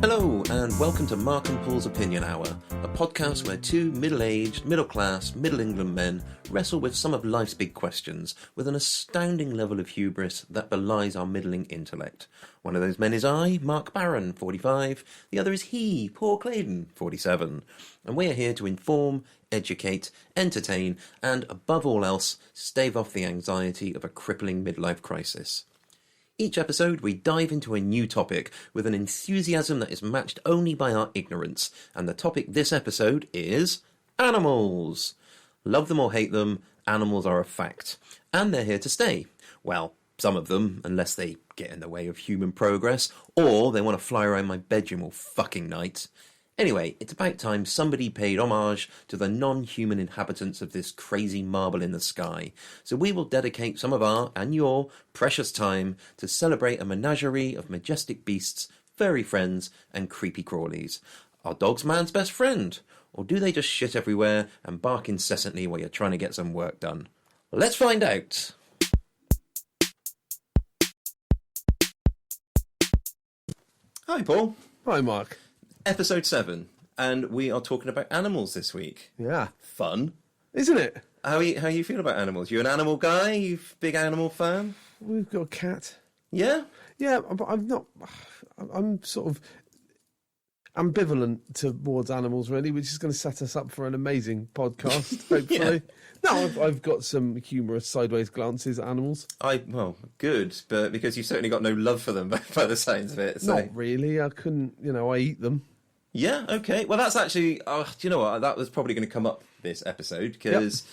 Hello, and welcome to Mark and Paul's Opinion Hour, a podcast where two middle-aged, middle-class, Middle-England men wrestle with some of life's big questions with an astounding level of hubris that belies our middling intellect. One of those men is I, Mark Barron, 45. The other is he, Paul Claydon, 47. And we are here to inform, educate, entertain, and, above all else, stave off the anxiety of a crippling midlife crisis. Each episode, we dive into a new topic with an enthusiasm that is matched only by our ignorance. And the topic this episode is animals. Love them or hate them, animals are a fact. And they're here to stay. Well, some of them, unless they get in the way of human progress, or they want to fly around my bedroom all fucking night. Anyway, it's about time somebody paid homage to the non-human inhabitants of this crazy marble in the sky. So we will dedicate some of our, and your, precious time to celebrate a menagerie of majestic beasts, furry friends, and creepy crawlies. Are dogs man's best friend? Or do they just shit everywhere and bark incessantly while you're trying to get some work done? Let's find out! Hi, Paul. Hi, Mark. Episode 7, and we are talking about animals this week. Yeah. Fun. Isn't it? How you feel about animals? You an animal guy? You big animal fan? We've got a cat. Yeah? Yeah, but I'm not... I'm sort of ambivalent towards animals, really, which is going to set us up for an amazing podcast, hopefully. No, I've got some humorous sideways glances at animals. Well, good, but because you've certainly got no love for them by the sounds of it. So. Not really. I couldn't, I eat them. Yeah, okay. Well, that's actually... do you know what? That was probably going to come up this episode, because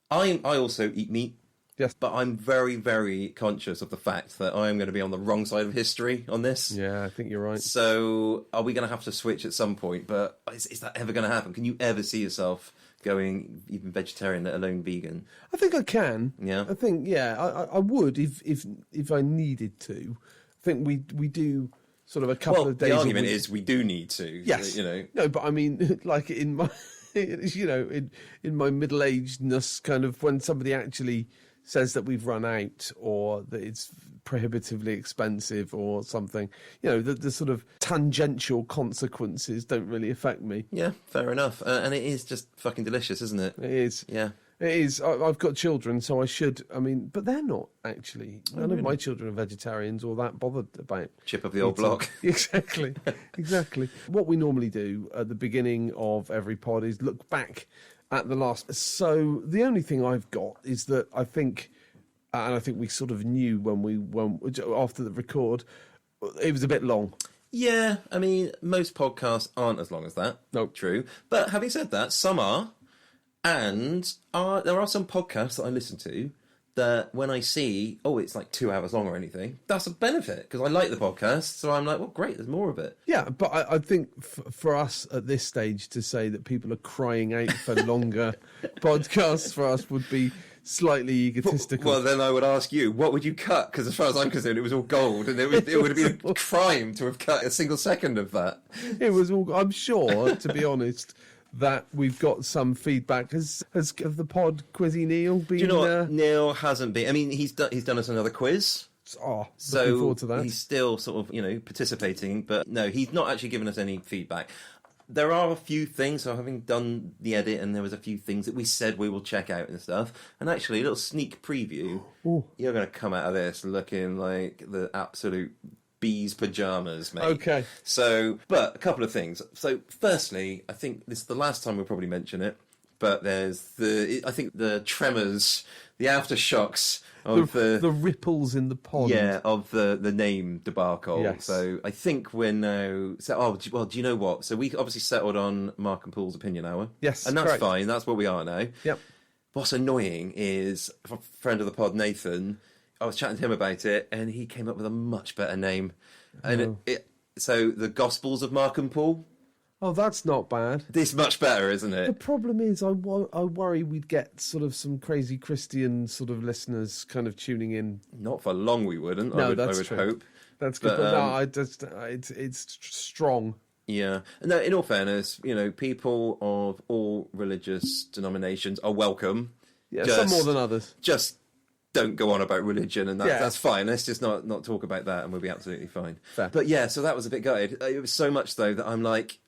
I also eat meat. Yes. But I'm very, very conscious of the fact that I am going to be on the wrong side of history on this. Yeah, I think you're right. So are we going to have to switch at some point? But is that ever going to happen? Can you ever see yourself going even vegetarian, let alone vegan? I think I can. Yeah. I think, I would if I needed to. I think we do sort of a couple of days. The argument is we do need to. Yes. No, but I mean, like in my, in my middle-agedness, kind of when somebody actually says that we've run out or that it's prohibitively expensive or something, the sort of tangential consequences don't really affect me. Yeah, fair enough. And it is just fucking delicious, isn't it? It is. Yeah. It is. I've got children, so I should. I mean, but they're not actually. None of my children are vegetarians or that bothered about. Chip of the old block. Exactly. Exactly. What we normally do at the beginning of every pod is look back at the last. So the only thing I've got is that I think, and I think we sort of knew when after the record, it was a bit long. Yeah, I mean, most podcasts aren't as long as that. No. True. But having said that, some are. And there are some podcasts that I listen to that when I see, it's like 2 hours long or anything, that's a benefit because I like the podcast. So I'm like, well, great, there's more of it. Yeah, but I think for us at this stage to say that people are crying out for longer podcasts for us would be slightly egotistical. Well, then I would ask you, what would you cut? Because as far as I'm concerned, it was all gold, and it would have been a crime to have cut a single second of that. It was all. I'm sure, to be honest, that we've got some feedback. Has the pod Quizzy Neil been? Do you know what? Neil hasn't been. I mean, he's done us another quiz. Oh, looking forward to that. He's still sort of participating, but no, he's not actually given us any feedback. There are a few things, so having done the edit, and there was a few things that we said we will check out and stuff. And actually, a little sneak preview. Ooh. You're going to come out of this looking like the absolute bees' pyjamas, mate. Okay. So, but a couple of things. So, firstly, I think this is the last time we'll probably mention it, but there's the tremors, the aftershocks of the ripples in the pond. Yeah, of the name debacle. Yes. So I think we're now... do you know what? So we obviously settled on Mark and Paul's Opinion Hour. Yes, and that's correct. fine. That's what we are now. Yep. What's annoying is a friend of the pod, Nathan, I was chatting to him about it, and he came up with a much better name. And so the Gospels of Mark and Paul. Oh, that's not bad. This much better, isn't The it? problem is I worry we'd get sort of some crazy Christian sort of listeners kind of tuning in. Not for long we wouldn't, No, I would that's true. hope. That's good. But, But no, it's strong. Yeah. No, in all fairness, people of all religious denominations are welcome. Yeah, some more than others. Just don't go on about religion, and that's fine. Let's just not talk about that, and we'll be absolutely fine. Fair. But yeah, so that was a bit gutted. It was so much, though, that I'm like,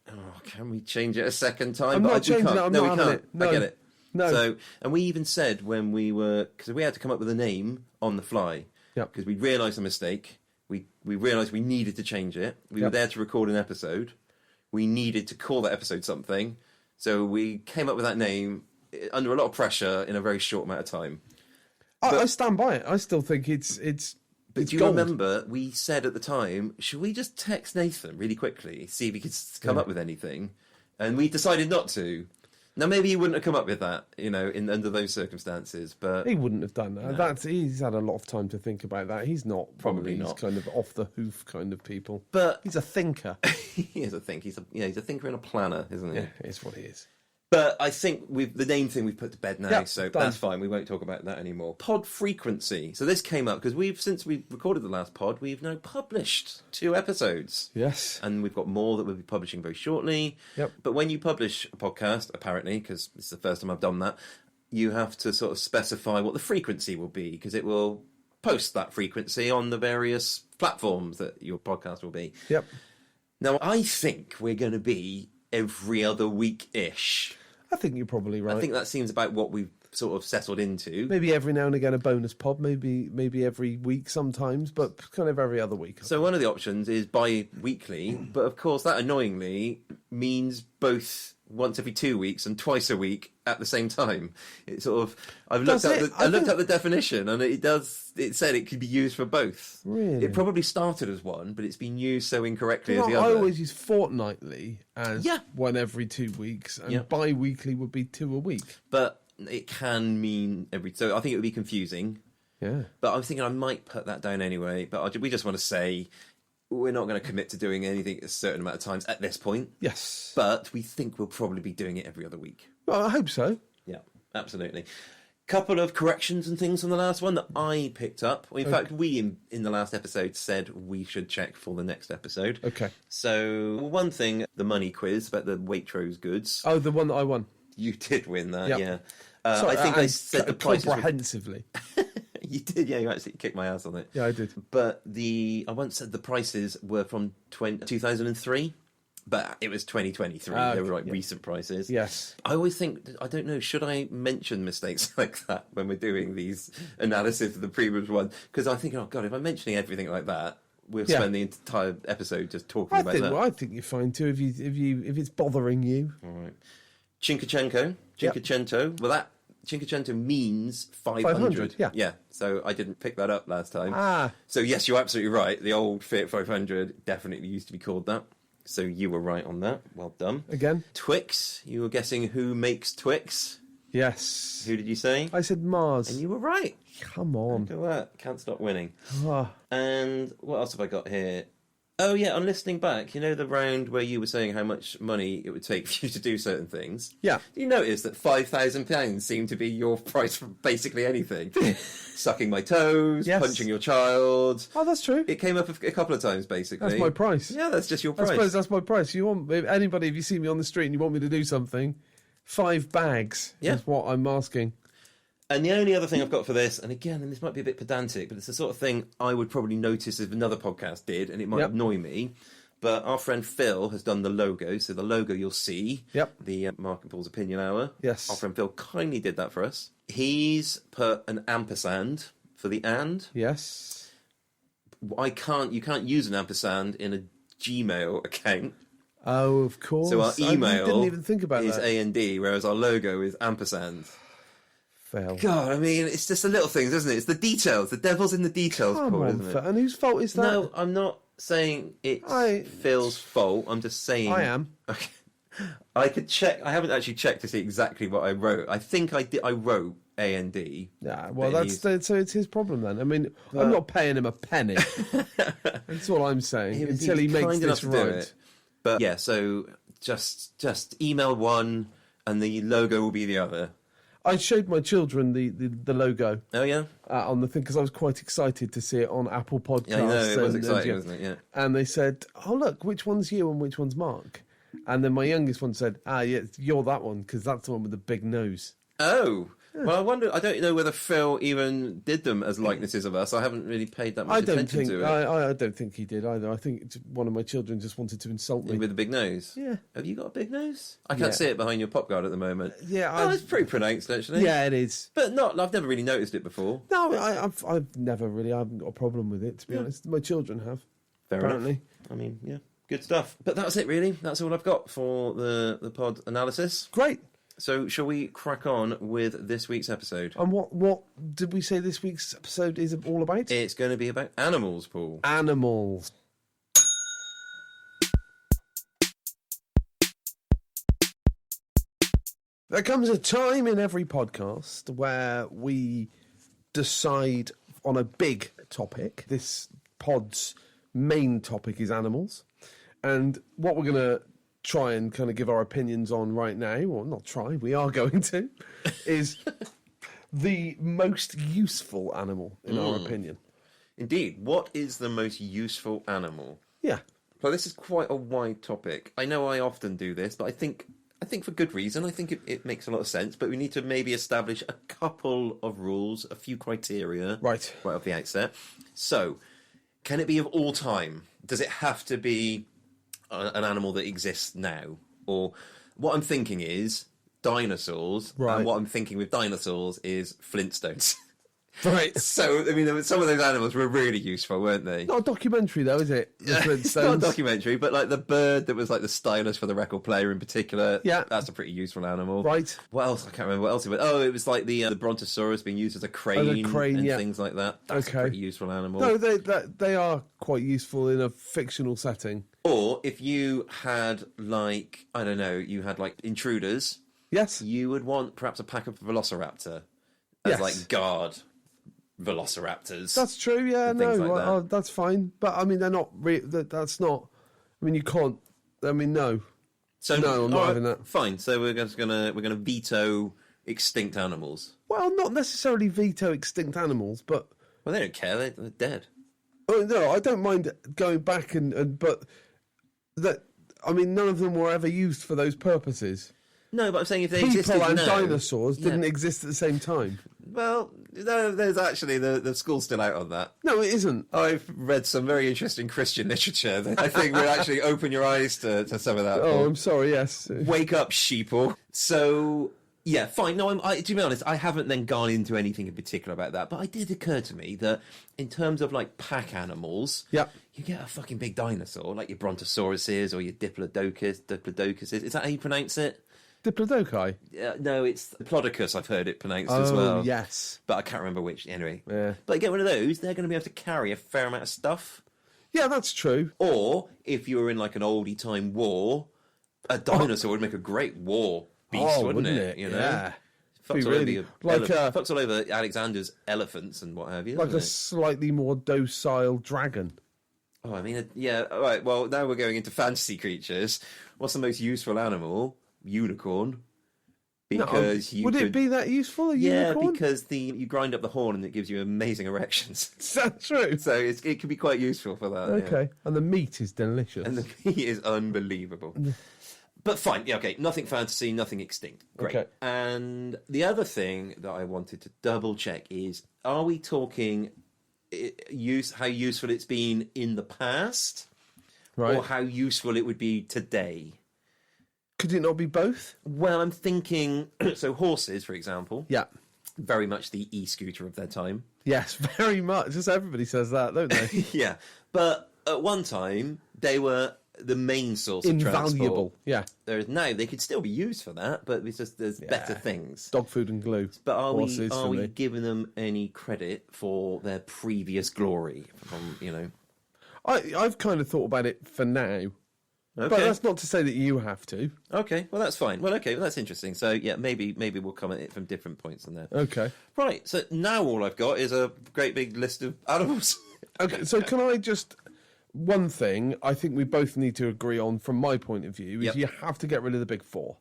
can we change it a second time? I'm not changing it. I'm not having it. No. I get it. No. So, and we even said when we were, because we had to come up with a name on the fly, because we realised a mistake. We realised we needed to change it. We were there to record an episode. We needed to call that episode something. So we came up with that name under a lot of pressure in a very short amount of time. I stand by it. I still think it's But do you gold. remember we said at the time, should we just text Nathan really quickly, see if he could come up with anything? And we decided not to. Now, maybe he wouldn't have come up with that, under those circumstances, but... He wouldn't have done that. No. He's had a lot of time to think about that. He's not Probably one of these not. kind of off-the-hoof kind of people. But He's a thinker. he is a thinker. He's a thinker and a planner, isn't he? Yeah, it's what he is. But I think the name thing we've put to bed now, Yeah, so done. that's fine. We won't talk about that anymore. Pod frequency. So this came up because since we recorded the last pod, we've now published 2 episodes. Yes. And we've got more that we'll be publishing very shortly. Yep. But when you publish a podcast, apparently, because it's the first time I've done that, you have to sort of specify what the frequency will be, because it will post that frequency on the various platforms that your podcast will be. Yep. Now, I think we're going to be every other week-ish. I think you're probably right. I think that seems about what we've sort of settled into. Maybe every now and again a bonus pod, maybe every week sometimes, but kind of every other week. So one of the options is bi-weekly, but of course that annoyingly means both once every 2 weeks and twice a week at the same time. It sort of I looked up the definition, and it said it could be used for both. Really? It probably started as one, but it's been used so incorrectly as the I other. always use fortnightly as Yeah. one every 2 weeks, and Yeah. bi-weekly would be 2 a week. But it can mean so I think it would be confusing. Yeah. But I'm thinking I might put that down anyway. But we just want to say we're not going to commit to doing anything a certain amount of times at this point. Yes. But we think we'll probably be doing it every other week. Well, I hope so. Yeah, absolutely. Couple of corrections and things from the last one that I picked up. In fact, we in the last episode said we should check for the next episode. Okay. So one thing, the money quiz about the Waitrose goods. Oh, the one that I won. You did win that, Yep. yeah. Sorry, I think I said the prices were... comprehensively. You did, yeah. You actually kicked my ass on it. Yeah, I did. But I once said the prices were from 2003, but it was 2023. They were like recent prices. Yes. I always think, I don't know, should I mention mistakes like that when we're doing these analysis of the previous one? Because I think, oh God, if I'm mentioning everything like that, we'll spend the entire episode just talking about that. Well, I think you're fine too if it's bothering you. All right. Cinquecento. Well, that Cinquecento means 500. Yeah. So I didn't pick that up last time. Ah. So yes, you're absolutely right. The old Fiat 500 definitely used to be called that. So you were right on that. Well done. Again? Twix. You were guessing who makes Twix. Yes. Who did you say? I said Mars. And you were right. Come on. Look at that. Can't stop winning. Ah. And what else have I got here? Oh, yeah, on listening back, the round where you were saying how much money it would take for you to do certain things? Yeah. You notice that £5,000 seemed to be your price for basically anything. Sucking my toes, Yes. punching your child. Oh, that's true. It came up a couple of times, basically. That's my price. Yeah, that's just your I price. suppose that's my price. If you see me on the street and you want me to do something, 5 bags is what I'm asking. And the only other thing I've got for this, and this might be a bit pedantic, but it's the sort of thing I would probably notice if another podcast did, and it might annoy me. But our friend Phil has done the logo. So the logo you'll see, the Mark and Paul's Opinion Hour. Yes. Our friend Phil kindly did that for us. He's put an ampersand for the and. Yes. You can't use an ampersand in a Gmail account. Oh, of course. So our email I didn't even think about is that. AND, whereas our logo is ampersand. Fail. God, I mean, it's just the little things, isn't it? It's the details. The devil's in the details, Come Paul, on, isn't it? And whose fault is that? No, I'm not saying it's Phil's fault. I'm just saying... I am. Okay. I could check. I haven't actually checked to see exactly what I wrote. I think I did. I wrote AND. Yeah, well, so it's his problem then. I mean, I'm not paying him a penny. That's all I'm saying. Until he makes this right. But yeah, so just email one, and the logo will be the other. I showed my children the logo Oh, yeah? on the thing because I was quite excited to see it on Apple Podcasts. Yeah, I know, it was and, exciting, yeah. wasn't it? Yeah. And they said, "Oh, look, which one's you and which one's Mark?" And then my youngest one said, yeah, you're that one because that's the one with the big nose." Oh. Well, I don't know whether Phil even did them as likenesses of us. I haven't really paid that much attention to it. I don't think he did either. I think one of my children just wanted to insult me. With a big nose? Yeah. Have you got a big nose? I can't see it behind your pop guard at the moment. Yeah. It's pretty pronounced, actually. Yeah, it is. But I've never really noticed it before. No, I've never really, I haven't got a problem with it, to be honest. My children have. Fair apparently. enough. I mean, yeah, good stuff. But that's it, really. That's all I've got for the pod analysis. Great. So, shall we crack on with this week's episode? And what did we say this week's episode is all about? It's going to be about animals, Paul. Animals. There comes a time in every podcast where we decide on a big topic. This pod's main topic is animals. And what we're going to try and kind of give our opinions on right now, or not try, we are going to, is the most useful animal, in our opinion. Indeed. What is the most useful animal? Yeah. Well, this is quite a wide topic. I know I often do this, but I think for good reason. I think it makes a lot of sense, but we need to maybe establish a couple of rules, a few criteria Right off the outset. So, can it be of all time? Does it have to be an animal that exists now? Or what I'm thinking is dinosaurs, Right. and what I'm thinking with dinosaurs is Flintstones. Right. So, I mean, some of those animals were really useful, weren't they? Not a documentary, though, is it? The It's not a Flintstones? documentary, but like the bird that was like the stylus for the record player in particular. Yeah. That's a pretty useful animal. Right. What else? I can't remember what else it was. Oh, it was like the Brontosaurus being used as a crane, and yeah. things like that. That's Okay. a pretty useful animal. No, they are quite useful in a fictional setting. Or if you had like, I don't know, you had like intruders, Yes. you would want perhaps a pack of Velociraptor as Yes. like guard Velociraptors. That's true, yeah, and no, things like that. that's fine. But, I mean, they're not... that's not... I mean, you can't... I mean, no. So No, I'm not all right, having that. Fine. So we're gonna veto extinct animals. Well, not necessarily veto extinct animals, but... Well, they don't care. They're dead. Oh, no, I don't mind going back but... that. I mean, none of them were ever used for those purposes. No, but I'm saying if they People existed and now, dinosaurs didn't exist at the same time. Well, no, there's actually the school's still out on that. No, it isn't. I've read some very interesting Christian literature that I think will actually open your eyes to some of that. Oh, I'm sorry, yes. Wake up, sheeple. So, yeah, fine. No, to be honest, I haven't then gone into anything in particular about that, but it did occur to me that in terms of, like, pack animals, Yep. you get a fucking big dinosaur, like your Brontosauruses or your Diplodocuses. Is that how you pronounce it? Diplodocus? No, it's Plodocus, I've heard it pronounced as well. Oh, yes. But I can't remember which. Anyway. Yeah. But you get one of those, they're going to be able to carry a fair amount of stuff. Yeah, that's true. Or, if you were in like an oldie time war, a dinosaur would make a great war beast, wouldn't it? You know? Yeah. Fucks all, really- fucks all over Alexander's elephants and what have you. Like a doesn't it? slightly more docile dragon. Oh, I mean, yeah, all right. Well, now we're going into fantasy creatures. What's the most useful animal? Unicorn. Because you would could... it be that useful, a Yeah, unicorn? because you grind up the horn and it gives you amazing erections. Is that true? So it can be quite useful for that. Okay. Yeah. And the meat is delicious. And the meat is unbelievable. But fine, yeah, okay. Nothing fantasy, nothing extinct. Great. Okay. And the other thing that I wanted to double check is: are we talking how useful it's been in the past, Right. or how useful it would be today? Could it not be both? Well, I'm thinking. So horses, for example, Yeah. very much the e-scooter of their time. Yes, very much. Just everybody says that, don't they? Yeah, but at one time they were the main source of transport. Invaluable. Yeah. Whereas now they could still be used for that, but it's just there's better things. Dog food and glue. But are Horses for we me. giving them any credit for their previous glory? I've kind of thought about it for now. Okay. But that's not to say that you have to. Okay, well that's fine. Well, okay, well that's interesting. So yeah, maybe we'll come at it from different points in there. Okay. Right. So now all I've got is a great big list of animals. Okay, so can I just... One thing I think we both need to agree on from my point of view is Yep. you have to get rid of the big four.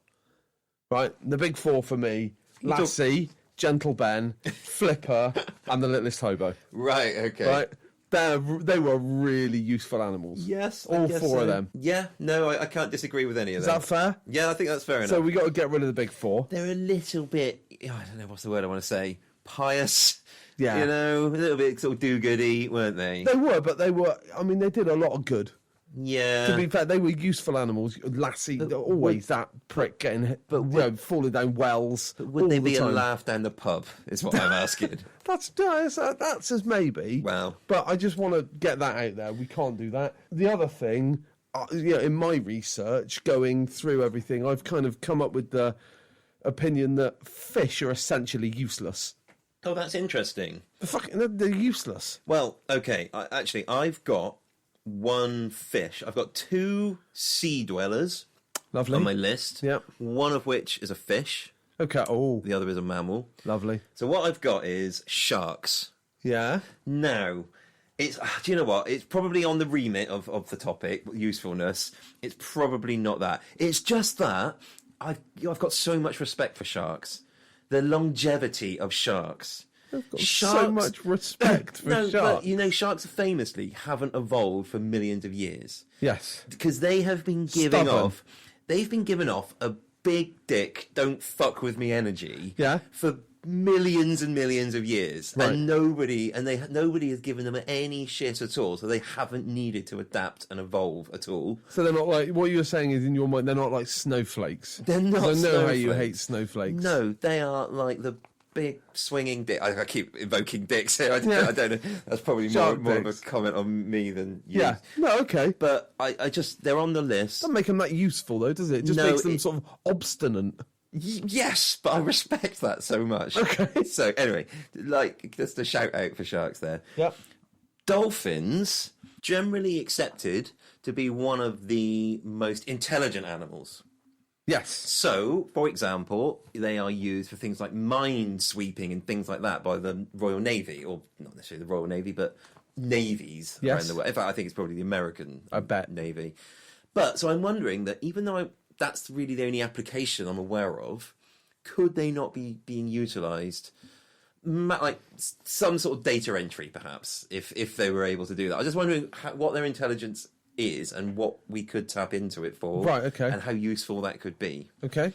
Right? The big four for me Lassie, Gentle Ben, Flipper, and the Littlest Hobo. Right, okay. Right? They were really useful animals. Yes, all four of them. Yeah, no, I can't disagree with any of Is them. that fair? Yeah, I think that's fair enough. So we got to get rid of the big four. They're a little bit, I don't know what's the word I want to say, pious. Yeah. You know, a little bit sort of do-goody, weren't they? They were, but they did a lot of good. Yeah. To be fair, they were useful animals. Lassie, always that prick getting, falling down wells. But would they be a laugh down the pub, is what I'm asking. That's as maybe. Wow. But I just want to get that out there. We can't do that. The other thing, in my research, going through everything, I've kind of come up with the opinion that fish are essentially useless. Oh, that's interesting. They're useless. Well, okay, I've got one fish. I've got 2 sea dwellers Lovely. on my list. Yep. One of which is a fish. Okay. Oh, The other is a mammal. lovely. So what I've got is sharks. Yeah. Now, do you know what? It's probably on the remit of the topic, usefulness. It's probably not that. It's just that I've got so much respect for sharks. The longevity of sharks. I've got so much respect for no, sharks. But, sharks famously haven't evolved for millions of years. Yes. Because they have been giving off a big dick, don't fuck with me energy. Yeah. For millions and millions of years, Right. and nobody has given them any shit at all. So they haven't needed to adapt and evolve at all. So they're not like, what you're saying is in your mind, they're not like snowflakes. They're not. I know how you snowflakes. hate snowflakes. No, they are like the big swinging dick. I keep invoking dicks here. I don't know. That's probably more of a comment on me than you. Yeah. No, okay. But I just, they're on the list. Doesn't make them that useful though, does it? It just makes them sort of obstinate. Yes, but I respect that so much. Okay. So anyway, just a shout out for sharks there. Yep. Dolphins, generally accepted to be one of the most intelligent animals. Yes. So, for example, they are used for things like mine sweeping and things like that by the Royal Navy, or not necessarily the Royal Navy, but navies around the world. In fact, I think it's probably the American Navy. But, so I'm wondering that even though that's really the only application I'm aware of, could they not be being utilised, like some sort of data entry, perhaps, if they were able to do that? I was just wondering what their intelligence is and what we could tap into it for. Right, okay. And how useful that could be. Okay.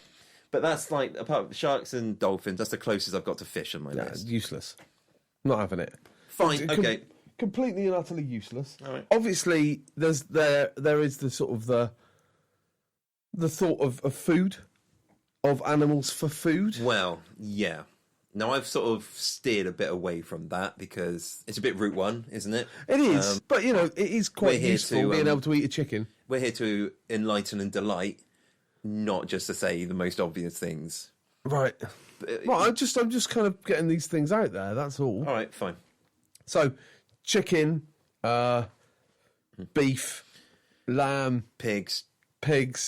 But that's like, apart from sharks and dolphins, that's the closest I've got to fish on my list. Useless. Not having it. Fine, okay. Completely and utterly useless. All right. Obviously, there is the sort of the thought of food, of animals for food. Well, yeah. Now, I've sort of steered a bit away from that because it's a bit Route One, isn't it? It is, but it is quite useful being able to eat a chicken. We're here to enlighten and delight, not just to say the most obvious things. Right. Well, I'm just kind of getting these things out there. That's all. All right, fine. So, chicken, beef, lamb, pigs,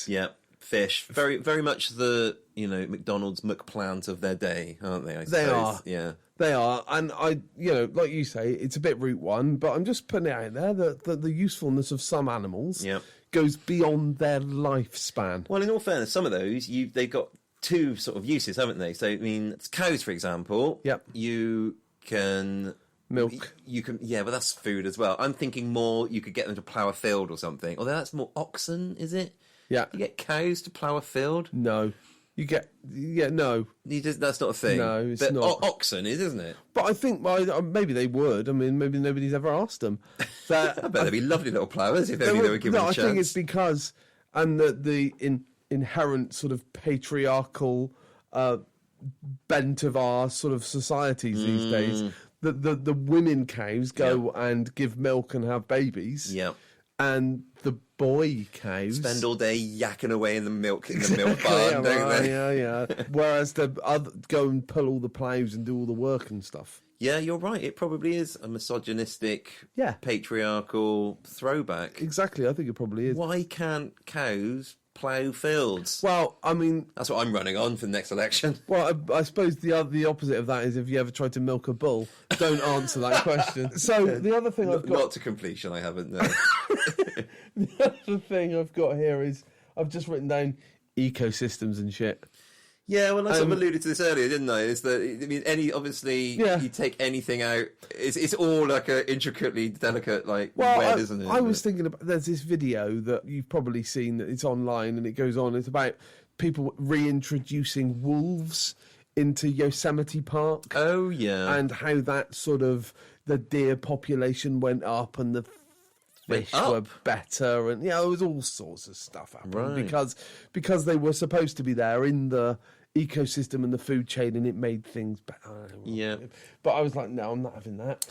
yeah, fish. Very, very much the McDonald's McPlant of their day, aren't they? I suppose. They are. Yeah, they are. And I, like you say, it's a bit Route One, but I'm just putting it out there that the usefulness of some animals goes beyond their lifespan. Well, in all fairness, some of those they've got two sort of uses, haven't they? So, I mean, cows, for example. Yep. You can milk. You can, but that's food as well. I'm thinking more you could get them to plough a field or something. Although that's more oxen, is it? Yeah. You get cows to plough a field? No. You get, no. That's not a thing. No, it's not. Oxen is, isn't it? But I think maybe they would. I mean, maybe nobody's ever asked them. I bet they'd be lovely little ploughers if only they were given a chance. I think it's because, and the inherent sort of patriarchal bent of our sort of societies these days, the women cows go and give milk and have babies. Yeah. And the boy cows spend all day yakking away in the milk barn, don't they? Yeah. Whereas the other go and pull all the ploughs and do all the work and stuff. Yeah, you're right. It probably is a misogynistic, patriarchal throwback. Exactly, I think it probably is. Why can't cows plough fields? Well, I mean, that's what I'm running on for the next election. Well, I suppose the opposite of that is if you ever tried to milk a bull, don't answer that question. So the other thing I've got, not to completion, I haven't. No. The other thing I've got here is I've just written down ecosystems and shit. Yeah, well, I sort of alluded to this earlier, didn't I? Is that, I mean, you take anything out, it's all like a intricately delicate, like, web, isn't it? I was thinking about, there's this video that you've probably seen, that it's online and it goes on. It's about people reintroducing wolves into Yosemite Park. Oh, yeah. And how that sort of, the deer population went up and the fish were better, and there was all sorts of stuff happening because they were supposed to be there in the ecosystem and the food chain, and it made things better. Yeah, but I was like, no, I'm not having that.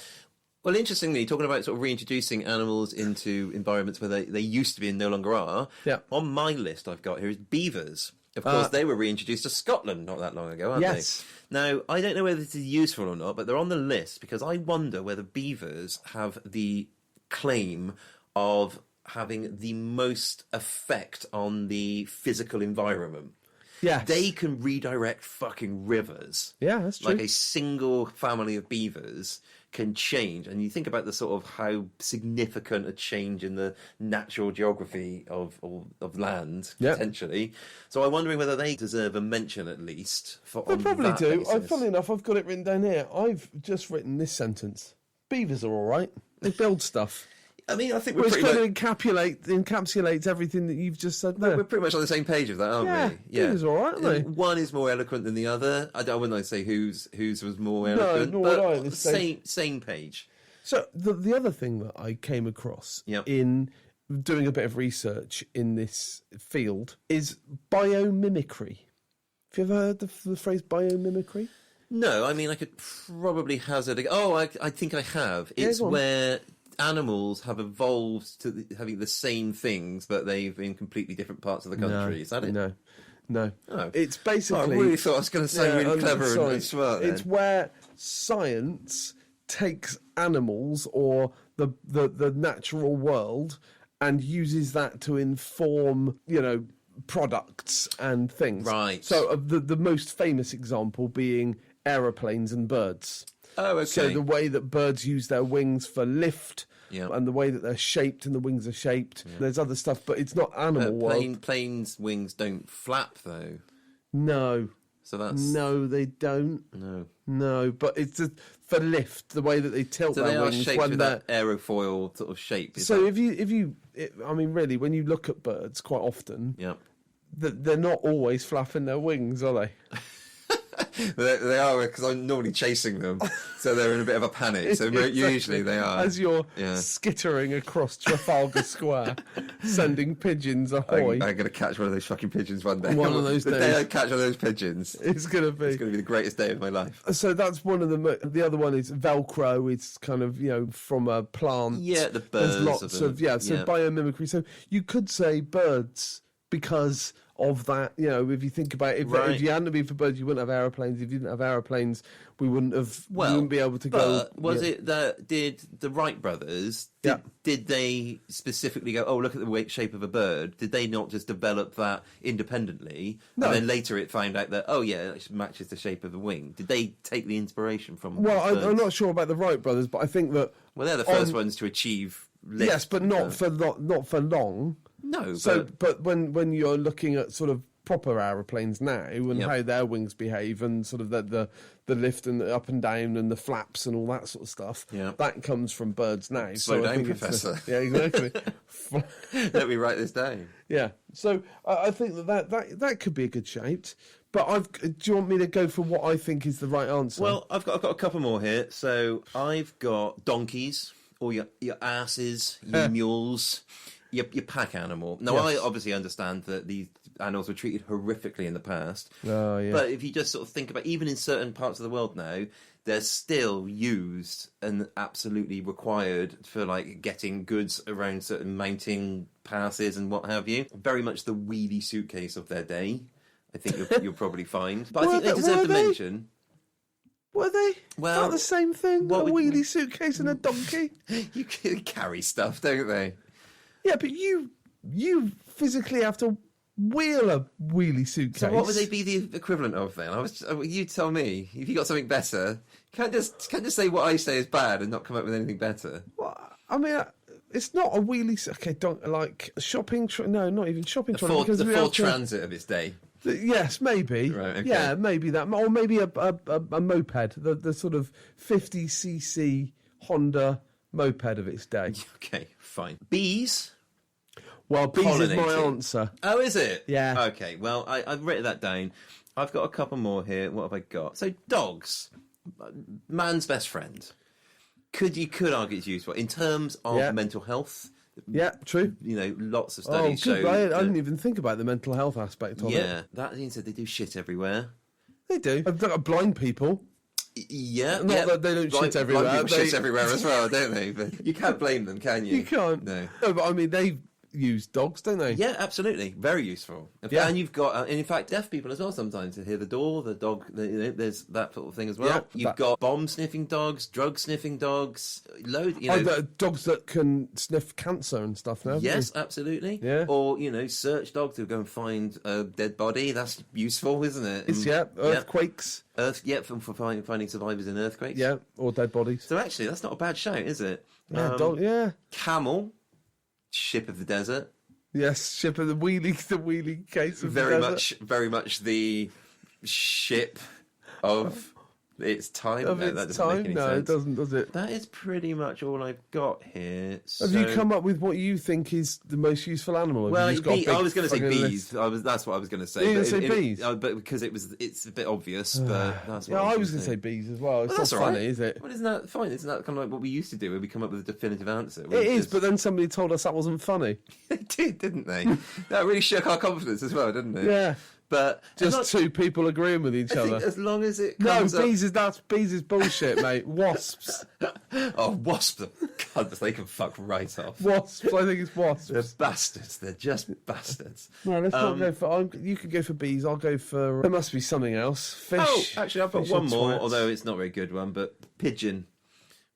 Well, interestingly, talking about sort of reintroducing animals into environments where they used to be and no longer are. Yeah. On my list, I've got here is beavers. Of course, they were reintroduced to Scotland not that long ago, aren't they? Now, I don't know whether this is useful or not, but they're on the list because I wonder whether beavers have the claim of having the most effect on the physical environment. Yes. They can redirect fucking rivers. Yeah, that's true. Like a single family of beavers can change. And you think about the sort of how significant a change in the natural geography of land, potentially. So I'm wondering whether they deserve a mention at least. They probably do. Funnily enough, I've got it written down here. I've just written this sentence. Beavers are all right. They build stuff. I mean, I think we're Which pretty kind of encapsulates everything that you've just said there. We're pretty much on the same page of that, aren't we? Yeah, beavers are all right, aren't they? One is more eloquent than the other. I wouldn't say whose was more eloquent. No, nor would I at but this same page. So the other thing that I came across in doing a bit of research in this field is biomimicry. Have you ever heard the phrase biomimicry? No, I mean, I could probably hazard... Oh, I think I have. It's where animals have evolved to having the same things, but they've in completely different parts of the country. Is that it? No. Oh. It's basically... I really thought I was going to say really clever and smart. It's where science takes animals or the natural world and uses that to inform, products and things. Right. So the most famous example being aeroplanes and birds. Oh, okay. So the way that birds use their wings for lift, and the way that they're shaped and the wings are shaped. Yeah. There's other stuff, but it's not animal world. Planes' wings don't flap, though. No. So that's... No, they don't. No, but it's for lift, the way that they tilt their wings. So they are shaped with that aerofoil sort of shape. I mean, really, when you look at birds quite often, they're not always flapping their wings, are they? They are, because I'm normally chasing them, so they're in a bit of a panic. So usually they are. As you're skittering across Trafalgar Square, sending pigeons ahoy. I'm going to catch one of those fucking pigeons one day. One of those days. The day I catch one of those pigeons, it's going to be the greatest day of my life. So that's one of them. The other one is Velcro. It's kind of, from a plant. Yeah, the birds. There's lots of biomimicry. So you could say birds because of that, if you think about it, if you hadn't been for birds, you wouldn't have aeroplanes. If you didn't have aeroplanes, we wouldn't have. We wouldn't be able to go. Was it that did the Wright brothers? Did they specifically go? Oh, look at the shape of a bird. Did they not just develop that independently? No. And then later it found out that it matches the shape of the wing. Did they take the inspiration from? Well, I'm not sure about the Wright brothers, but I think that. Well, they're the first ones to achieve. Lift, yes, but not for long. No, but when you're looking at sort of proper aeroplanes now and how their wings behave and sort of the lift and the up and down and the flaps and all that sort of stuff, that comes from birds now. Slow down, Professor. Yeah, exactly. Let me write this down. Yeah, so I think that could be a good shape. But do you want me to go for what I think is the right answer? Well, I've got a couple more here. So I've got donkeys, or your asses, your mules. Your pack animal. Now, I obviously understand that these animals were treated horrifically in the past. Oh, yeah. But if you just sort of think about, even in certain parts of the world now, they're still used and absolutely required for getting goods around certain mountain passes and what have you. Very much the wheelie suitcase of their day. I think you'll probably find. But I think they deserve to mention. Were they? Well, not the same thing. A wheelie suitcase and a donkey. You carry stuff, don't they? Yeah, but you physically have to wheel a wheelie suitcase. So what would they be the equivalent of then? You tell me. If you got something better, can't just say what I say is bad and not come up with anything better. Well, I mean, it's not a wheelie. Okay, don't like shopping. No, not even shopping. The Ford Transit of its day. Yes, maybe. Right, okay. Yeah, maybe that, or maybe a moped, the sort of 50cc Honda moped of its day. Okay, fine. Bees. Well, bees is my Pollinating. answer. Oh, is it? Yeah. Okay, well, I've written that down. I've got a couple more here. What have I got? So, dogs. Man's best friend. You could argue it's useful in terms of mental health. Yeah, true. You know, lots of Oh, studies good. show. I that- didn't even think about the mental health aspect of it. Yeah, that means that they do shit everywhere. They do. I've got blind people. Yeah, Not that they don't shit everywhere. Blind people They- shit everywhere as well, don't they? But you can't blame them, can you? You can't. No. No, but I mean, they use dogs, don't they? Yeah, absolutely. Very useful. Yeah. And you've got, and in fact, deaf people as well sometimes to hear the door, the dog, there's that sort of thing as well. Yeah, You've got bomb-sniffing dogs, drug-sniffing dogs, loads, Dogs that can sniff cancer and stuff now. Yes, absolutely. Yeah. Or, search dogs to go and find a dead body. That's useful, isn't it? It's, earthquakes. For finding survivors in earthquakes. Yeah, or dead bodies. So actually, that's not a bad shout, is it? Yeah, Camel, ship of the desert. Yes, ship of the wheelie case of the desert. Very much the ship of its time. Of No, its that doesn't time? make any No, sense. it doesn't, does it? That is pretty much all I've got here. Have you come up with what you think is the most useful animal? Have Well, you just got a big I was going to say fucking bees. list? That's what I was going to say. You were but gonna say bees? but because it's a bit obvious. But that's what Yeah, I was going going to say bees as well. It's Well, not that's all funny, right. is it? Well, isn't that fine? Isn't that kind of like what we used to do, where we come up with a definitive answer? It is, but then somebody told us that wasn't funny. They did, didn't they? That really shook our confidence as well, didn't it? Yeah. But Just two people agreeing with each I think other. as long as it No, comes up... bees is bullshit, mate. Wasps. Oh, wasps! God, they can fuck right off. Wasps. I think it's wasps. They're bastards. They're just bastards. No, let's not go for... you could go for bees. I'll go for... There must be something else. Fish. Oh, actually, I've got Fish one and more, twats. although it's not a very good one, but pigeon.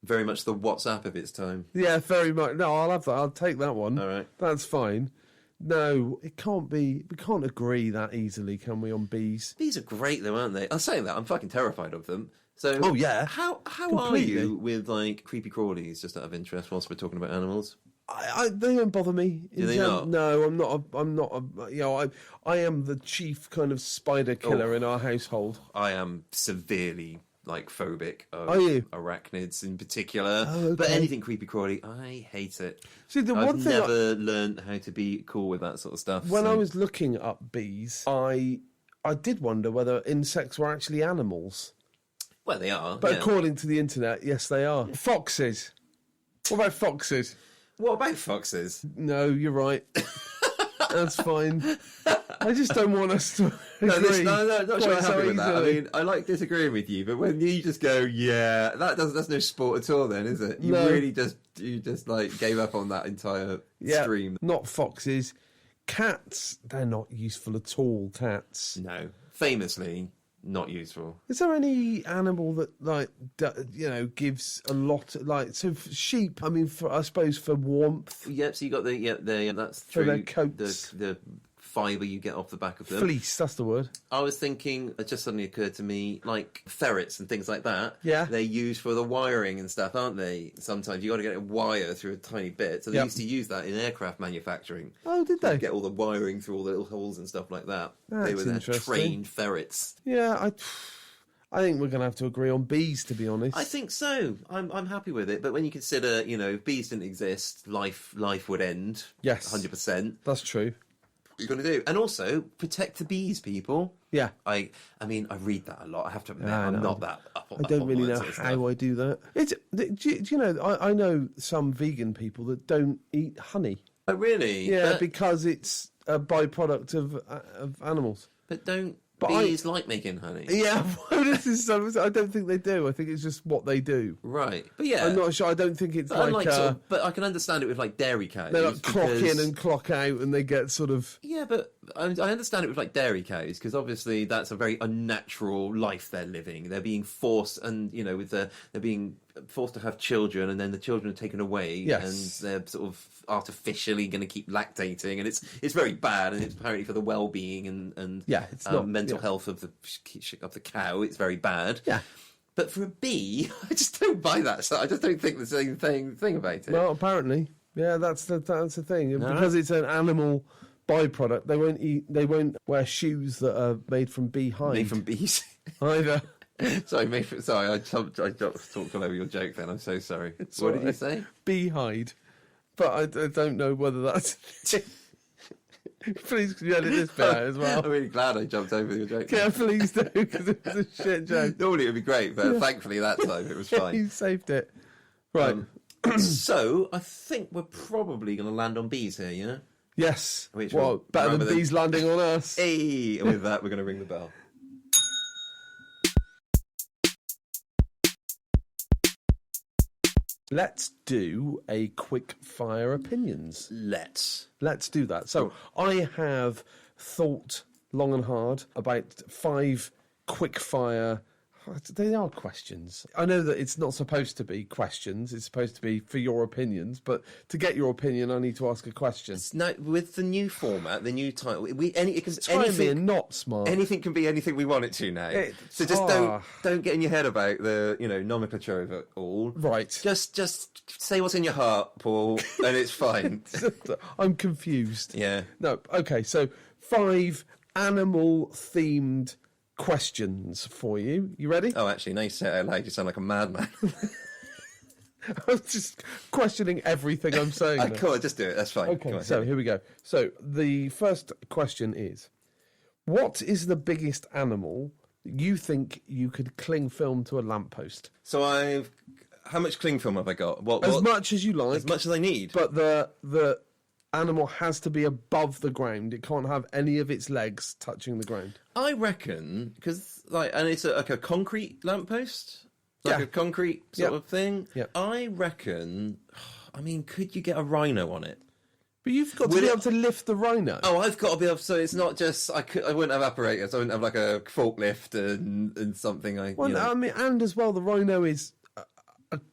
Very much the WhatsApp of its time. Yeah, very much. No, I'll have that. I'll take that one. All right. That's fine. No, it can't be... We can't agree that easily, can we, on bees? Bees are great, though, aren't they? I'm saying that. I'm fucking terrified of them. So, Oh, yeah. How are Completely. you with, like, creepy crawlies, just out of interest, whilst we're talking about animals? They don't bother me. Do they not? No, I'm not a, I am the chief kind of spider killer in our household. I am severely, like, phobic of Are you? arachnids in particular. Oh, okay. But anything creepy crawly, I hate it. See, the I've one thing never learned how to be cool with that sort of stuff. when so- I was looking up bees, I did wonder whether insects were actually animals. Well, they are. But yeah. according to the internet, yes, they are. Foxes. What about foxes? What about foxes? No, you're right. That's fine. I just don't want us to No, agree. not quite sure I'm so happy with that. I easily. mean, I like disagreeing with you, but when you just go, yeah, that's no sport at all. Then is it? You No. really just like gave up on that entire stream. Not foxes. Cats, they're not useful at all, cats. No, famously not useful. Is there any animal that, like, gives a lot, like, so sheep, I mean, I suppose for warmth, Yep. So you got that's For true. their coats. The fibre you get off the back of them. fleece, that's the word. I was thinking, it just suddenly occurred to me, like ferrets and things like that. Yeah. They're used for the wiring and stuff, aren't they? Sometimes you got to get a wire through a tiny bit. So they Yep. used to use that in aircraft manufacturing. Oh, did To they? get all the wiring through all the little holes and stuff like that. They That's were their interesting. trained ferrets. Yeah, I think we're going to have to agree on bees, to be honest. I think so. I'm happy with it. But when you consider, if bees didn't exist, life would end. Yes. 100%. That's true. What are you going to do? And also, protect the bees, people. Yeah. I mean, I read that a lot. I have to admit, I I'm know. not that up on I don't really know sort of stuff. how I do that. Do you know, I know some vegan people that don't eat honey. Oh, really? Yeah, because it's a byproduct of animals. But don't But bees like making honey? Yeah, well, this is. I don't think they do. I think it's just what they do. Right. But yeah. I'm not sure. I don't think it's But like. but I can understand it with like dairy cows. They like clock in because- and clock out, and they get sort of. Yeah, but I understand it with like dairy cows because obviously that's a very unnatural life they're living. They're being forced, and they're being forced to have children, and then the children are taken away, Yes. and they're sort of artificially going to keep lactating, and it's very bad, and it's apparently for the well-being and It's not mental health of the cow. It's very bad. Yeah. But for a bee, I just don't buy that. So I just don't think the same thing about it. Well, apparently, yeah, that's the thing because it's an animal byproduct. They won't eat. They won't wear shoes that are made from bee hide. Made from bees. either. Sorry, I talked all over your joke then. I'm so sorry. It's What all did you say? Bee hide. But I don't know whether that's. Please, can you edit this bit out as well? I'm really glad I jumped over your joke. Yeah, please do, because it was a shit joke. Normally it would be great, but thankfully that time it was fine. You saved it. Right. So I think we're probably going to land on bees here, yeah? Yes. Which well, will better than remember bees landing on us. Hey, and with that we're going to ring the bell. Let's do a quick fire opinions. Let's do that. So I have thought long and hard about 5 quick fire. They are questions. I know that it's not supposed to be questions. It's supposed to be for your opinions. But to get your opinion, I need to ask a question. no, with the new format, the new title. Anything not smart. Anything can be anything we want it to now. So just don't get in your head about the nomenclature of it all. Right. Just say what's in your heart, Paul, and it's fine. I'm confused. Yeah. No. Okay. So 5 animal-themed questions for you. You ready? Oh, actually, now you say it out loud, you sound like a madman. I was just questioning everything I'm saying. Cool, just do it. That's fine. Okay, so here we go. So the first question is, what is the biggest animal you think you could cling film to a lamppost? So how much cling film have I got? As much as you like. As much as I need. But the animal has to be above the ground. It can't have any of its legs touching the ground. I reckon, because and it's like a concrete lamppost, like a concrete sort of thing. Yeah. I reckon. I mean, could you get a rhino on it? But you've got to be able to lift the rhino. Oh, I've got to be able. So it's not just I wouldn't have apparatus. I wouldn't have like a forklift and something. I mean, and as well, the rhino is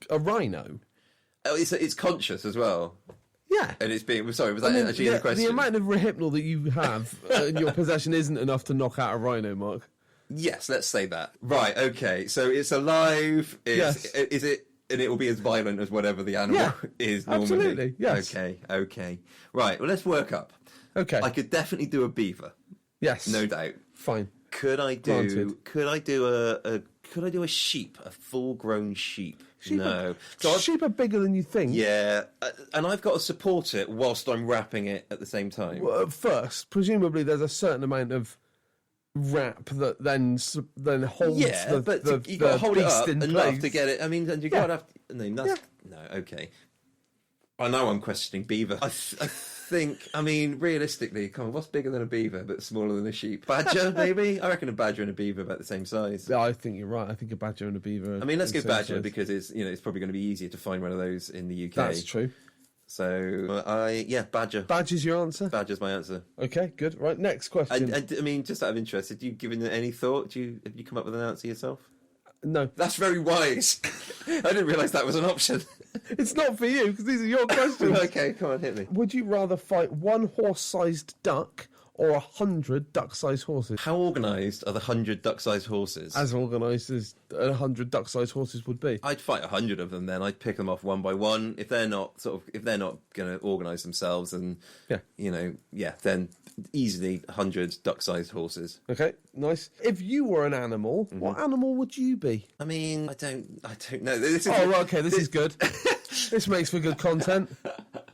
a rhino. Oh, it's conscious as well. Yeah. And it's being... Sorry, was that actually the question? The amount of rehypnol that you have in your possession isn't enough to knock out a rhino, Mark. Yes, let's say that. Right, okay. So it's alive. Yes. Is it... And it will be as violent as whatever the animal is normally? Absolutely, yes. Okay. Right, well, let's work up. Okay. I could definitely do a beaver. Yes. No doubt. Fine. Could I do Granted. a sheep, a full-grown sheep? Sheep No. Sheep are bigger than you think. Yeah, and I've got to support it whilst I'm wrapping it at the same time. Well, at first, presumably there's a certain amount of wrap that then holds you got to hold it up in enough place. to get it. I mean, and you got to have... No, okay. I know I'm questioning beaver. I think, I mean, realistically, come on, what's bigger than a beaver but smaller than a sheep? Badger, maybe? I reckon a badger and a beaver are about the same size. Yeah, I think you're right. I think a badger and a beaver. I mean, let's go badger because it's probably going to be easier to find one of those in the UK. That's true. So badger. Badger's your answer. Badger's my answer. Okay, good. Right, next question. I mean, just out of interest, have you given it any thought? Have you come up with an answer yourself? No. That's very wise. I didn't realise that was an option. It's not for you because these are your questions. Okay, come on, hit me. Would you rather fight 1 horse-sized duck or 100 duck-sized horses? How organised are the 100 duck-sized horses? As organised as 100 duck-sized horses would be. I'd fight 100 of them. Then I'd pick them off one by one. If they're not going to organise themselves, and then easily 100 duck-sized horses. Okay, nice. If you were an animal, what animal would you be? I mean, I don't know. This is good. This makes for good content.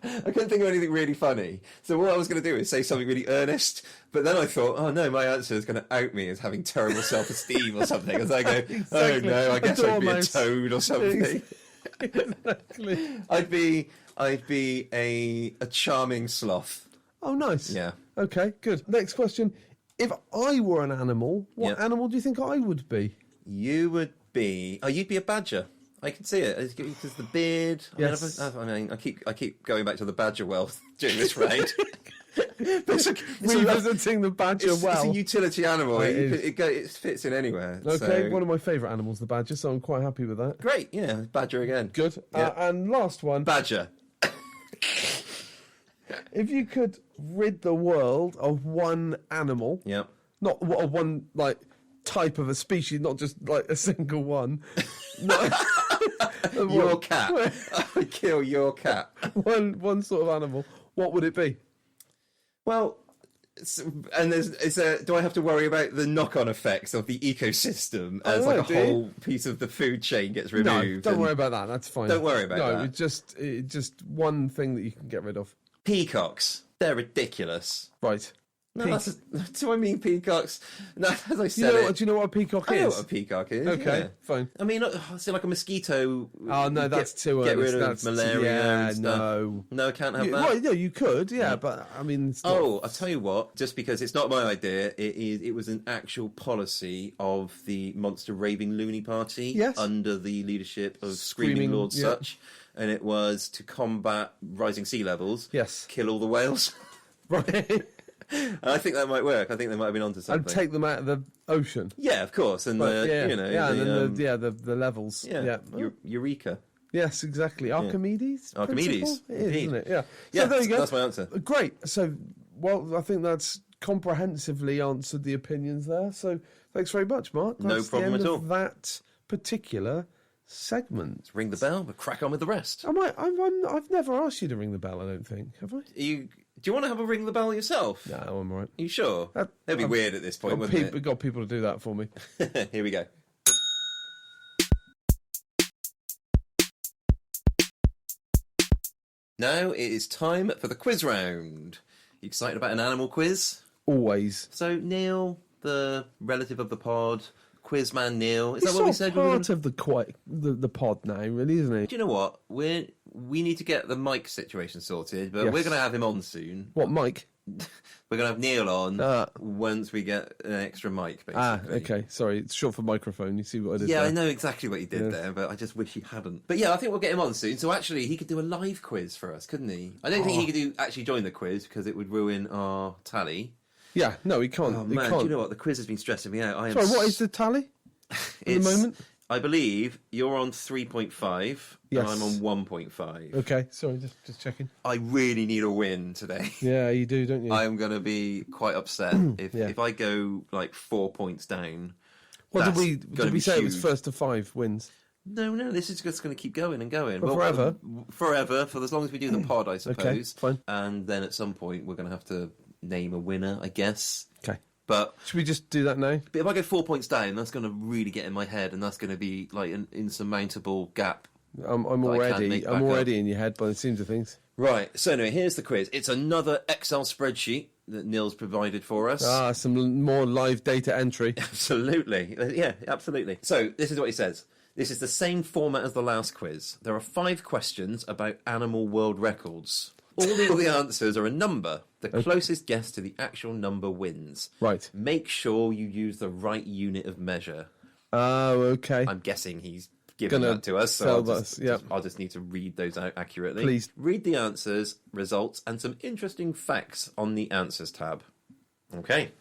I couldn't think of anything really funny. So what I was going to do is say something really earnest, but then I thought, oh no, my answer is going to out me as having terrible self-esteem or something. As I go, exactly. Oh no, I guess I'd be a toad or something. Exactly. I'd be a charming sloth. Oh, nice. Yeah. Okay, good. Next question. If I were an animal, what animal do you think I would be? You would be... Oh, you'd be a badger. I can see it because the beard. Yes. I mean, I keep going back to the badger wealth during this raid. Revisiting the badger It's a utility animal. It fits in anywhere. Okay, so. one of my favourite animals, the badger, so I'm quite happy with that. Great, yeah, badger again. Good. Yeah. And last one. Badger. If you could rid the world of one animal, not one type of a species, not just like a single one. Your cat. I'd kill your cat. One sort of animal. What would it be? Well, And do I have to worry about the knock-on effects of the ecosystem as no, like a do you? whole piece of the food chain gets No, removed? don't worry about that. That's fine. Don't worry about that. No, it's just one thing that you can get rid of. Peacocks. They're ridiculous. Right. No, do I mean peacocks? No, as I said, Do you know what a peacock I is? know what a peacock is. Okay, yeah. fine. I mean, say like a mosquito. Oh no, that's too early. Get rid of that's malaria. And stuff. No, I can't have that. Well, no, you could, but I mean. It's not... Oh, I'll tell you what. Just because it's not my idea, it was an actual policy of the Monster Raving Loony Party under the leadership of Screaming Lord Such, and it was to combat rising sea levels. Yes, kill all the whales. Right. I think that might work. I think they might have been onto something. And take them out of the ocean. Yeah, of course. And the levels. Yeah. Eureka. Yes, exactly. Archimedes. Archimedes, it is, isn't it? Yeah. Yeah, so there you go. That's my answer. Great. So, well, I think that's comprehensively answered the opinions there. So, thanks very much, Mark. That's no problem the end at all. Of that particular segment. Let's ring the bell. We'll crack on with the rest. I've never asked you to ring the bell. I don't think. Have I? Do you want to have a ring the bell yourself? No, I'm all right. Are you sure? That'd be weird at this point, wouldn't it? We've got people to do that for me. Here we go. Now it is time for the quiz round. You excited about an animal quiz? Always. So Neil, the relative of the pod, Quizman Neil, is that what we said? Part of the pod now, really, isn't it? Do you know what? We need to get the mic situation sorted, but we're going to have him on soon. What, Mike? We're going to have Neil on once we get an extra mic, basically. Okay. Sorry, it's short for microphone. You see what I did there? there? I know exactly what you did there, but I just wish he hadn't. But yeah, I think we'll get him on soon. So actually, he could do a live quiz for us, couldn't he? I don't think he could actually join the quiz because it would ruin our tally. Yeah, no, he can't. Oh, he man, can't. do you know what? The quiz has been stressing me out. Sorry, what is the tally at the moment? I believe you're on 3.5 Yes. and I'm on 1.5. Okay, sorry, just checking. I really need a win today. Yeah, you do, don't you? I am going to be quite upset if I go like 4 points down. Well, did we say huge. it was first to 5 wins? No, this is just going to keep going and going. Well, forever? Forever, for as long as we do the pod, I suppose. Okay, fine. And then at some point we're going to have to name a winner, I guess. Okay. But should we just do that now? But if I go 4 points down, that's going to really get in my head, and that's going to be like an insurmountable gap. I'm already in your head by the seams of things. Right. So anyway, here's the quiz. It's another Excel spreadsheet that Neil's provided for us. Some more live data entry. Absolutely. Yeah, absolutely. So this is what he says. This is the same format as the last quiz. There are 5 questions about animal world records. All the answers are a number. The closest guess to the actual number wins. Right. Make sure you use the right unit of measure. Oh, okay. I'm guessing he's given that to us, so I'll just need to read those out accurately. Please. Read the answers, results, and some interesting facts on the Answers tab. Okay.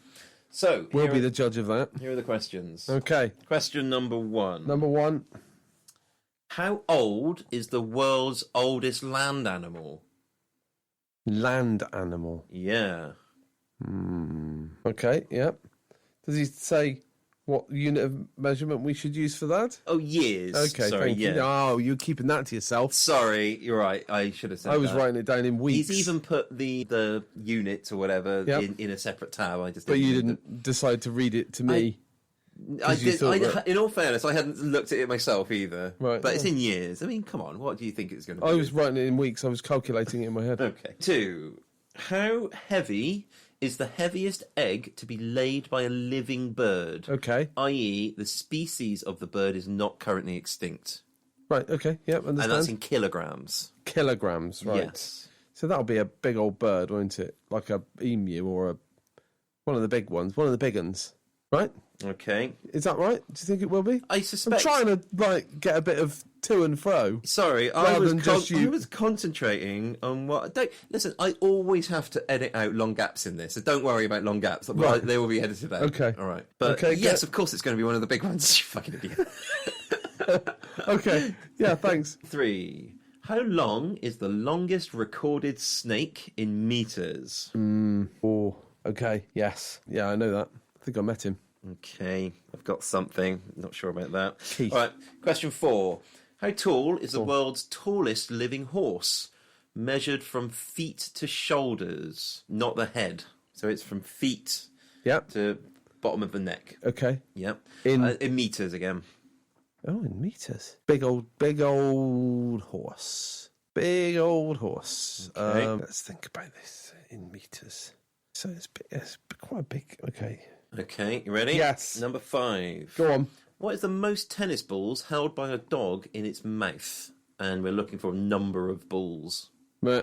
So we'll be the judge of that. Here are the questions. Okay. Question number 1. Number 1. How old is the world's oldest land animal? Land animal. Yeah. Okay, yep. Does he say what unit of measurement we should use for that? Oh, years. Okay, sorry, thank you. Oh, you're keeping that to yourself. Sorry, you're right. I should have said that. I was writing it down in weeks. He's even put the units or whatever in a separate tab. But you didn't decide to read it to me. I did. In all fairness, I hadn't looked at it myself either. Right. But it's in years. I mean, come on. What do you think it's going to be? I was writing it in weeks. I was calculating it in my head. Okay. 2. How heavy is the heaviest egg to be laid by a living bird? Okay. I.e., the species of the bird is not currently extinct. Right, okay. Yep, understand. And that's in kilograms. Kilograms, right. Yes. So that'll be a big old bird, won't it? Like a emu or one of the big ones. One of the big ones. Right? Okay. Is that right? Do you think it will be? I suspect... I'm trying to, get a bit of to and fro. Sorry, I was concentrating on what... Listen, I always have to edit out long gaps in this, so don't worry about long gaps. Right. They will be edited out. Okay. All right. But yes, of course it's going to be one of the big ones. You fucking idiot. Okay. Yeah, thanks. 3. How long is the longest recorded snake in meters? Oh, okay. Yes. Yeah, I know that. I think I met him. Okay, I've got something. Not sure about that. Keith. All right, question 4. How tall is the world's tallest living horse? Measured from feet to shoulders, not the head. So it's from feet Yep. to bottom of the neck. Okay. Yep. In meters again. Oh, in meters. Big old horse. Big old horse. Okay. Let's think about this in meters. So it's quite big. Okay. Okay, you ready? Yes. Number 5. Go on. What is the most tennis balls held by a dog in its mouth? And we're looking for a number of balls. Yeah.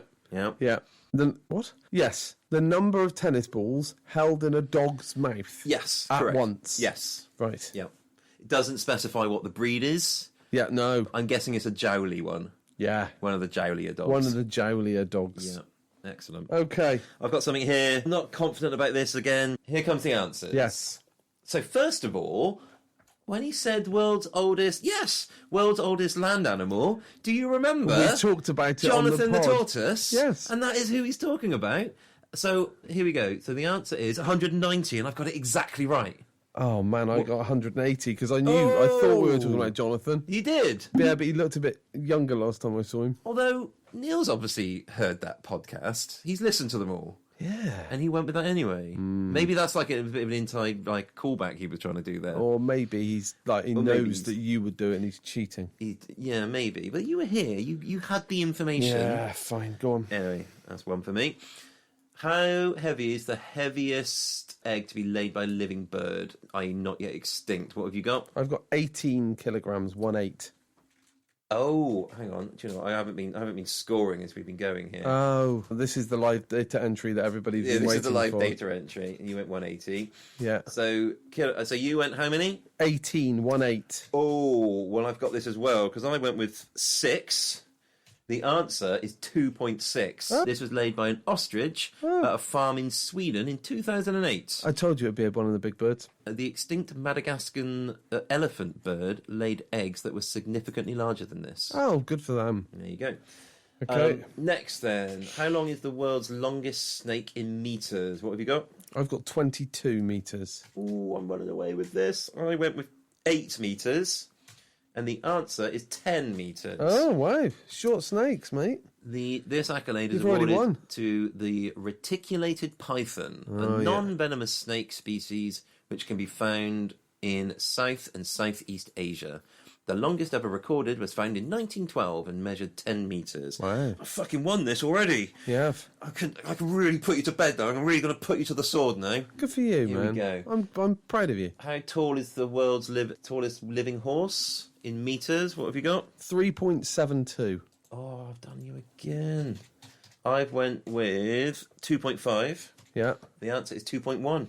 Yeah. What? Yes. The number of tennis balls held in a dog's mouth. Yes, At correct. once. Yes. Right. Yeah. It doesn't specify what the breed is. Yeah, no. I'm guessing it's a jowly one. Yeah. One of the jowlier dogs. One of the jowlier dogs. Yeah. Excellent. Okay. I've got something here. I'm not confident about this again. Here comes the answers. Yes. So first of all, when he said world's oldest land animal, do you remember? We talked about it Jonathan on the the pod. tortoise. Yes. And that is who he's talking about. So here we go. So the answer is 190, and I've got it exactly right. Oh, man, I got 180 because I thought we were talking about Jonathan. You did? Yeah, but he looked a bit younger last time I saw him. Although Neil's obviously heard that podcast. He's listened to them all. Yeah. And he went with that anyway. Maybe that's like a bit of an inside callback he was trying to do there. Or maybe he's like, he knows that you would do it and he's cheating. Yeah, maybe. But you were here. You had the information. Yeah, fine, go on. Anyway, that's one for me. How heavy is the heaviest egg to be laid by a living bird, i.e. not yet extinct? What have you got? I've got 18 kilograms, 1/8. Oh, hang on. Do you know what? I haven't been scoring as we've been going here. Oh, this is the live data entry that everybody's been this waiting is the live for. data entry, and you went 180. Yeah. So you went how many? 18, 1/8. Oh, well, I've got this as well, because I went with 6. The answer is 2.6. Oh. This was laid by an ostrich at a farm in Sweden in 2008. I told you it'd be one of the big birds. The extinct Madagascan elephant bird laid eggs that were significantly larger than this. Oh, good for them. There you go. Okay. Next then, how long is the world's longest snake in meters? What have you got? I've got 22 meters. Ooh, I'm running away with this. I went with 8 meters. And the answer is 10 metres. Oh, wow. Short snakes, mate. This accolade is You've already awarded won. to the reticulated python, a non-venomous snake species which can be found in South and Southeast Asia. The longest ever recorded was found in 1912 and measured 10 metres. Wow. I fucking won this already. You have. I can really put you to bed now. I'm really going to put you to the sword now. Good for you, Here man. we go. I'm proud of you. How tall is the world's tallest living horse in metres? What have you got? 3.72. Oh, I've done you again. I've went with 2.5. Yeah. The answer is 2.1.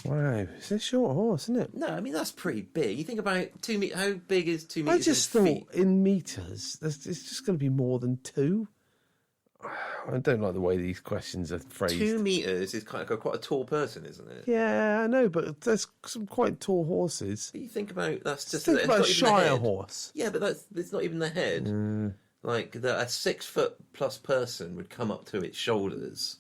Wow. It's a short horse, isn't it? No, I mean, that's pretty big. You think about 2 meters. How big is 2 meters I just in thought feet? in meters, it's just going to be more than 2. I don't like the way these questions are phrased. 2 meters is kind of quite a tall person, isn't it? Yeah, I know, but there's some quite tall horses. But you think about, that's just... Think it's about a not even the Shire head. horse. Yeah, but it's not even the head. Like, a 6 foot plus person would come up to its shoulders.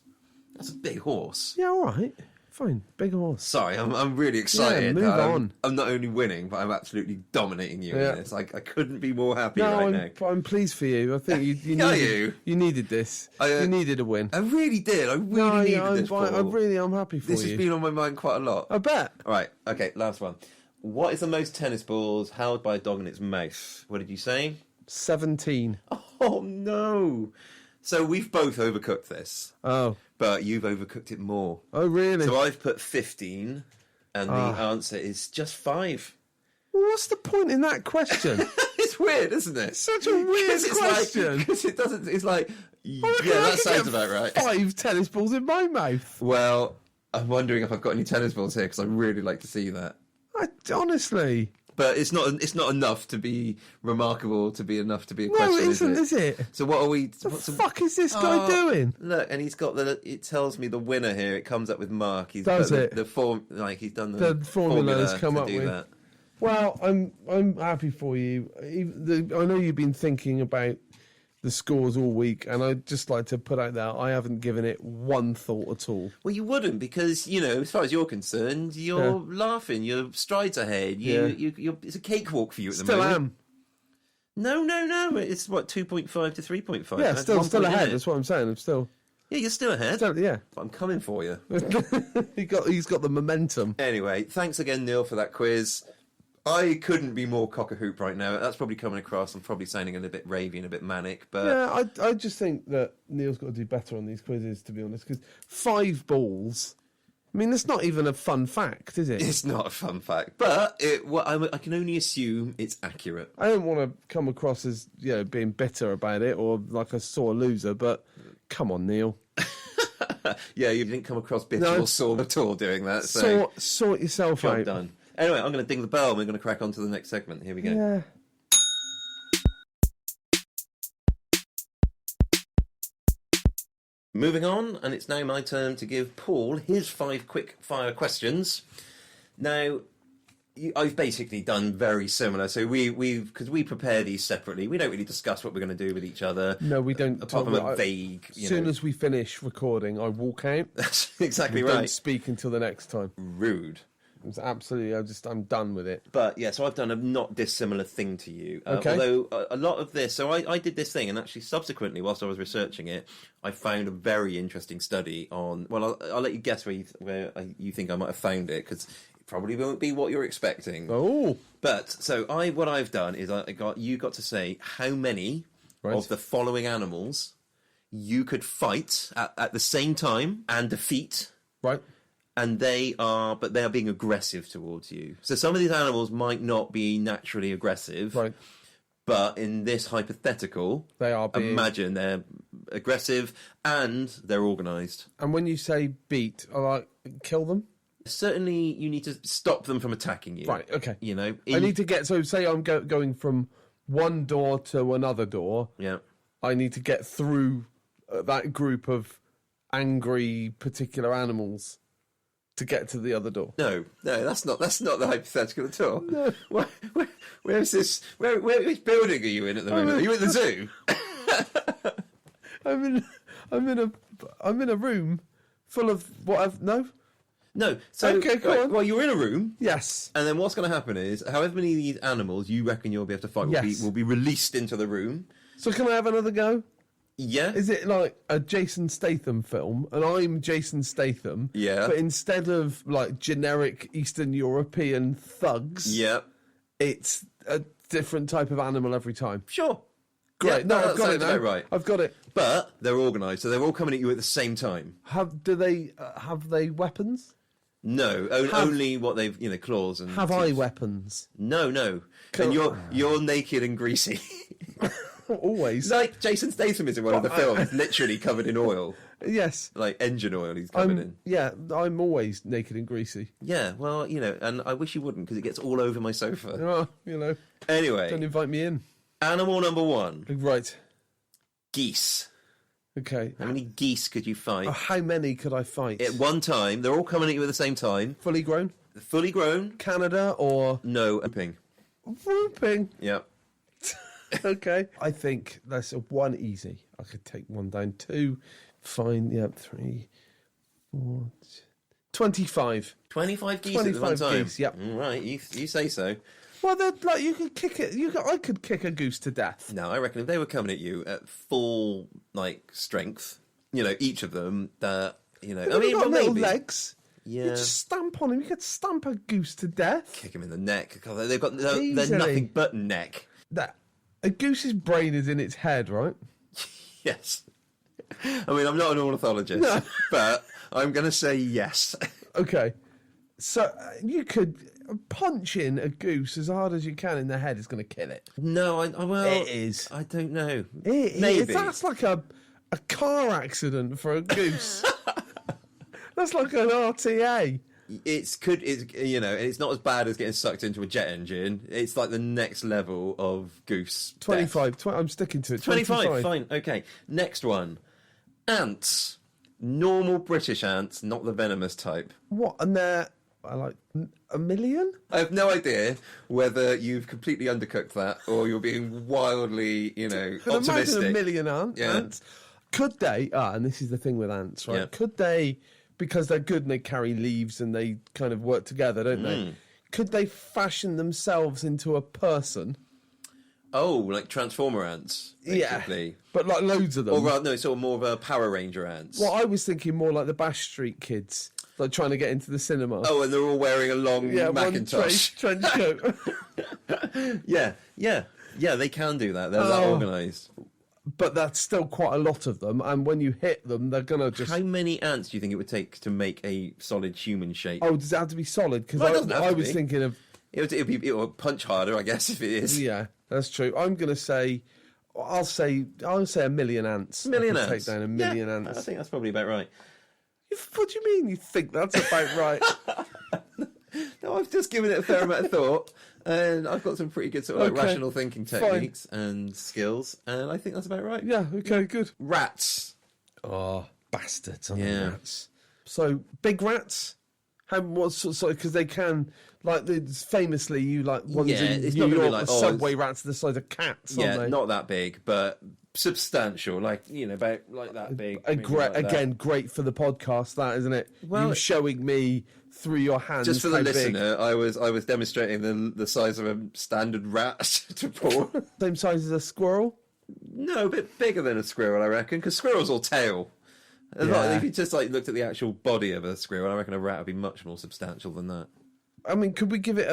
That's a big horse. Yeah, all right. Fine. Big horse. Sorry, I'm really excited. move on. I'm not only winning, but I'm absolutely dominating you Yeah. in this. I couldn't be more happy No, right now. I'm pleased for you. I think you Are needed, you needed this. I, you needed a win. I really did. I really needed this. Paul. I'm happy for This you. has been on my mind quite a lot. I bet. All right, okay, last one. What is the most tennis balls held by a dog in its mouth? What did you say? 17. Oh, no. So we've both overcooked this, Oh. but you've overcooked it more. Oh, really? So I've put 15, and the answer is just 5. Well, what's the point in that question? It's weird, isn't it? Such a weird question. Because it doesn't. It's like, I that could sounds get about right. 5 tennis balls in my mouth. Well, I'm wondering if I've got any tennis balls here because I'd really like to see that. Honestly. But it's not enough to be remarkable to be enough to be a No, question. it isn't, is is it? So what are we? The fuck is this guy doing? Look, and he's got it tells me the winner here. It comes up with Mark. He's Does put it? The form, like he's done The formula has come to up do with. that. Well, I'm happy for you. I know you've been thinking about the scores all week, and I'd just like to put out there I haven't given it one thought at all. Well, you wouldn't because as far as you're concerned, you're laughing. You're strides ahead. You're it's a cakewalk for you at the Still moment. am. No. It's what 2.5 to 3.5. Yeah, That's still 1 point in ahead. it. That's what I'm saying. I'm still. Yeah, you're still ahead. Yeah. I'm coming for you. He's got the momentum. Anyway, thanks again, Neil, for that quiz. I couldn't be more cock-a-hoop right now. That's probably coming across. I'm probably sounding a little bit ravey and a bit manic, but... Yeah, I just think that Neil's got to do better on these quizzes, to be honest, because 5 balls... I mean, that's not even a fun fact, is it? It's not a fun fact, but I can only assume it's accurate. I don't want to come across as, being bitter about it or like a sore loser, but come on, Neil. Yeah, you didn't come across bitter or sore at all doing that. So sort yourself job out. done. Anyway, I'm going to ding the bell and we're going to crack on to the next segment. Here we go. Yeah. Moving on, and it's now my turn to give Paul his 5 quick-fire questions. Now, I've basically done very similar. So because we prepare these separately, we don't really discuss what we're going to do with each other. No, we don't. Apart from a vague. As soon as we finish recording, I walk out. That's exactly right. right. Don't speak until the next time. Rude. It's absolutely. I'm done with it. But yeah, so I've done a not dissimilar thing to you. Okay. Although a lot of this, so I did this thing, and actually subsequently, whilst I was researching it, I found a very interesting study on. Well, I'll let you guess where you think I might have found it, because it probably won't be what you're expecting. Oh. But so what I've done is you got to say how many of the following animals you could fight at the same time and defeat. Right. And they are being aggressive towards you. So some of these animals might not be naturally aggressive. Right. But in this hypothetical, they are being... imagine they're aggressive and they're organised. And when you say beat, kill them? Certainly you need to stop them from attacking you. Right, okay. I need to get... So say I'm going from one door to another door. Yeah. I need to get through that group of angry particular animals to get to the other door. No, that's not the hypothetical at all. No. Where's this? Which building are you in at the moment? Are you at the zoo? I'm in a room full of No. So okay, go on. Well, you're in a room. Yes. And then what's going to happen is, however many of these animals you reckon you'll be able to fight will be released into the room. So can I have another go? Yeah. Is it like a Jason Statham film, and I'm Jason Statham? Yeah. But instead of like generic Eastern European thugs, yeah, it's a different type of animal every time. Sure. Great. Yeah, I've got it now. Right. I've got it. But they're organised, so they're all coming at you at the same time. Have they weapons? No, only what they've claws and. Have I weapons? No. And you're naked and greasy. Always. Like Jason Statham is in one of the films, literally covered in oil. Yes. Like engine oil he's covered in. Yeah, I'm always naked and greasy. Yeah, well, and I wish you wouldn't, because it gets all over my sofa. Oh, Anyway. Don't invite me in. Animal number 1. Right. Geese. Okay. How many geese could you fight? How many could I fight? At one time. They're all coming at you at the same time. Fully grown? Fully grown. Canada or... No, whooping. Whooping? Yeah. Okay. I think that's 1 easy. I could take 1 down. 2, fine. Yeah, 3, 4, 25. 25 geese at one time? Geese, yep. Right, you say so. Well, they're like, you could kick it. I could kick a goose to death. No, I reckon if they were coming at you at full, strength, each of them, I mean, got little legs. Yeah. You just stamp on him. You could stamp a goose to death. Kick him in the neck. They're nothing but neck. A goose's brain is in its head, right? Yes. I mean, I'm not an ornithologist, but I'm going to say yes. Okay. So you could punch in a goose as hard as you can in the head is going to kill it. No, it is. I don't know. Maybe. That's like a car accident for a goose. That's like an RTA. It's not as bad as getting sucked into a jet engine. It's like the next level of goose. 25. I'm sticking to it. 25. Fine. Okay. Next one. Ants. Normal British ants, not the venomous type. What? And they're like 1 million? I have no idea whether you've completely undercooked that or you're being wildly, optimistic. Imagine 1 million ants. Could they? And this is the thing with ants, right? Yeah. Could they? Because they're good and they carry leaves and they kind of work together, don't they? Could they fashion themselves into a person? Oh, like Transformer ants, basically. Yeah, but like loads of them. Or rather, no, sort of more of a Power Ranger ants. Well, I was thinking more like the Bash Street kids, like trying to get into the cinema. Oh, and they're all wearing a long Macintosh. Trench coat. Yeah, they can do that. They're that organised. But that's still quite a lot of them, and when you hit them, they're going to just... How many ants do you think it would take to make a solid human shape? Oh, does it have to be solid? Because I was thinking of... It would punch harder, I guess, if it is. Yeah, that's true. I'm going to say... I'll say 1 million ants. A million ants? Take down 1 million ants. I think that's probably about right. What do you mean you think that's about right? No, I've just given it a fair amount of thought, and I've got some pretty good sort of like rational thinking techniques and skills, and I think that's about right. Yeah, okay, good. Rats. Oh, bastards on the rats. So, big rats? Because they can, like, famously, you like ones in it's New not York, like, the subway rats the size of cats, aren't they? Not that big, but substantial, like, about like that big. Great for the podcast, that, isn't it? Well, you showing me through your hands. Just for the listener, I was demonstrating the size of a standard rat to Paul. Same size as a squirrel? No, a bit bigger than a squirrel, I reckon, because squirrels all tail. Yeah. If you just like looked at the actual body of a squirrel, I reckon a rat would be much more substantial than that. I mean, could we give it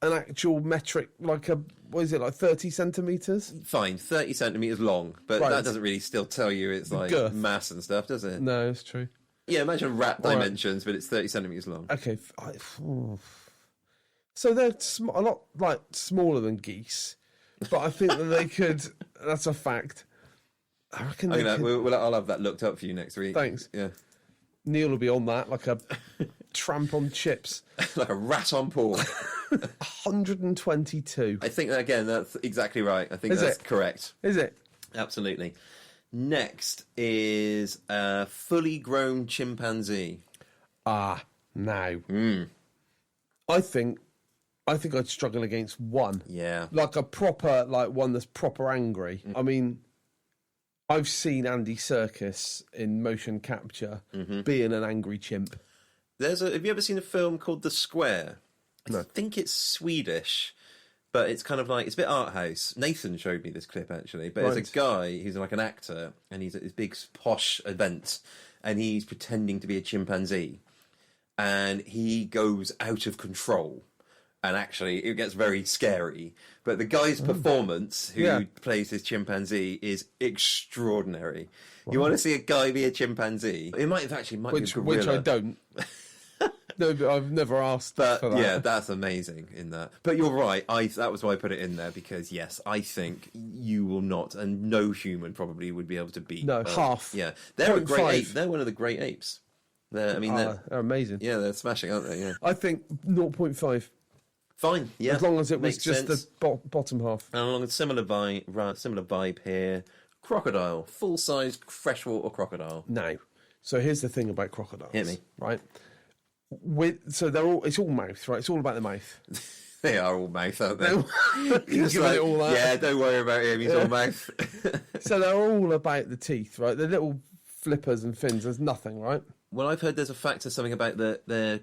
an actual metric, like 30 centimetres? Fine, 30 centimetres long, but that doesn't really still tell you it's like girth. Mass and stuff, does it? No, it's true. Yeah, imagine rat dimensions, but it's 30 centimetres long. Okay. So they're a lot like smaller than geese, but I think that they could. That's a fact. I reckon. I'll have that looked up for you next week. Thanks. Yeah. Neil will be on that like a tramp on chips. Like a rat on Paul. 122. I think, again, that's exactly right. I think that's correct. Is it? Absolutely. Next is a fully grown chimpanzee. Now. I think I'd struggle against one. Yeah. Like a proper, like one that's proper angry. I mean, I've seen Andy Serkis in motion capture being an angry chimp. Have you ever seen a film called The Square? No. I think it's Swedish, but it's kind of like, it's a bit art house. Nathan showed me this clip, actually. But there's a guy who's like an actor, and he's at this big posh event, and he's pretending to be a chimpanzee. And he goes out of control. And actually, it gets very scary. But the guy's performance, who plays his chimpanzee, is extraordinary. Wow. You want to see a guy be a chimpanzee? It might be a gorilla. Which I don't. No, but I've never asked for that. Yeah, that's amazing in that. But you're right. That was why I put it in there, because, yes, I think you will not, and no human probably would be able to beat. No, half. Yeah. They're a great ape. They're one of the great apes. They're amazing. Yeah, they're smashing, aren't they? Yeah. I think 0.5. Fine, yeah. As long as it was just sense. the bottom half. And along a similar vibe here, crocodile, full-size freshwater crocodile. No. So here's the thing about crocodiles. Hit me. Right? It's all mouth, right? It's all about the mouth. They are all mouth, aren't they? It all that. Yeah, don't worry about him, he's all mouth. So they're all about the teeth, right? The little flippers and fins, there's nothing, right? Well, I've heard there's a factor, something about the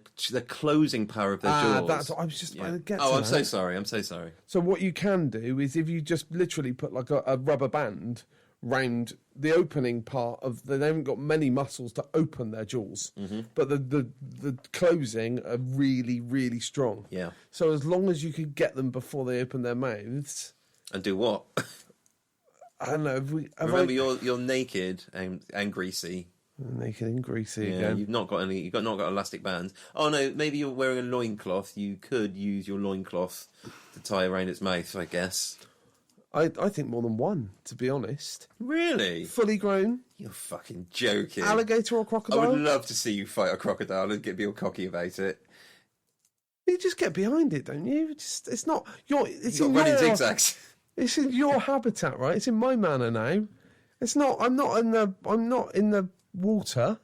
closing power of their jaws. I was just about to get to I'm that. so sorry, I'm so sorry. So what you can do is if you just literally put like a rubber band round the opening part of they haven't got many muscles to open their jaws, but the closing are really, really strong. Yeah. So as long as you could get them before they open their mouths. And do what? I don't know. Remember, you're naked and greasy. Naked and greasy Yeah, again. you've not got elastic bands. Oh no, maybe you're wearing a loincloth. You could use your loincloth to tie around its mouth, I guess. I think more than one, to be honest. Really? Fully grown. You're fucking joking. Alligator or crocodile? I would love to see you fight a crocodile and be all cocky about it. You just get behind it, don't you? It's not your. It's You're running zigzags. It's in your habitat, right? It's in my manor now. It's not. I'm not in the water,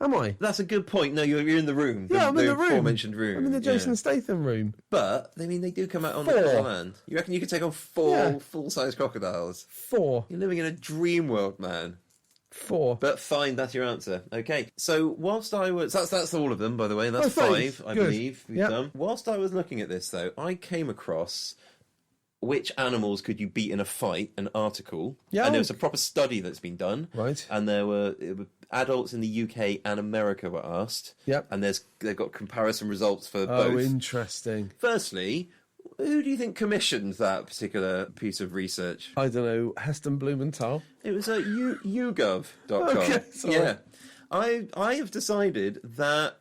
am I? That's a good point. No, you're in the room. I'm in the room. Aforementioned room. I'm in the Jason Statham room. But I mean, they do come out on 4. the land. You reckon you could take on 4 full-size crocodiles? 4. You're living in a dream world, man. 4. But fine, that's your answer. Okay. So whilst I was... That's all of them, by the way. That's 5, I believe, we've done. Whilst I was looking at this, though, I came across which animals could you beat in a fight, an article. Yeah. And there was a proper study that's been done. Right. And it were adults in the UK and America were asked. Yep. And they've got comparison results for Oh, both. interesting. Firstly, who do you think commissioned that particular piece of research? I don't know. Heston Blumenthal. It was at YouGov.com. Okay, sorry. Yeah. I have decided that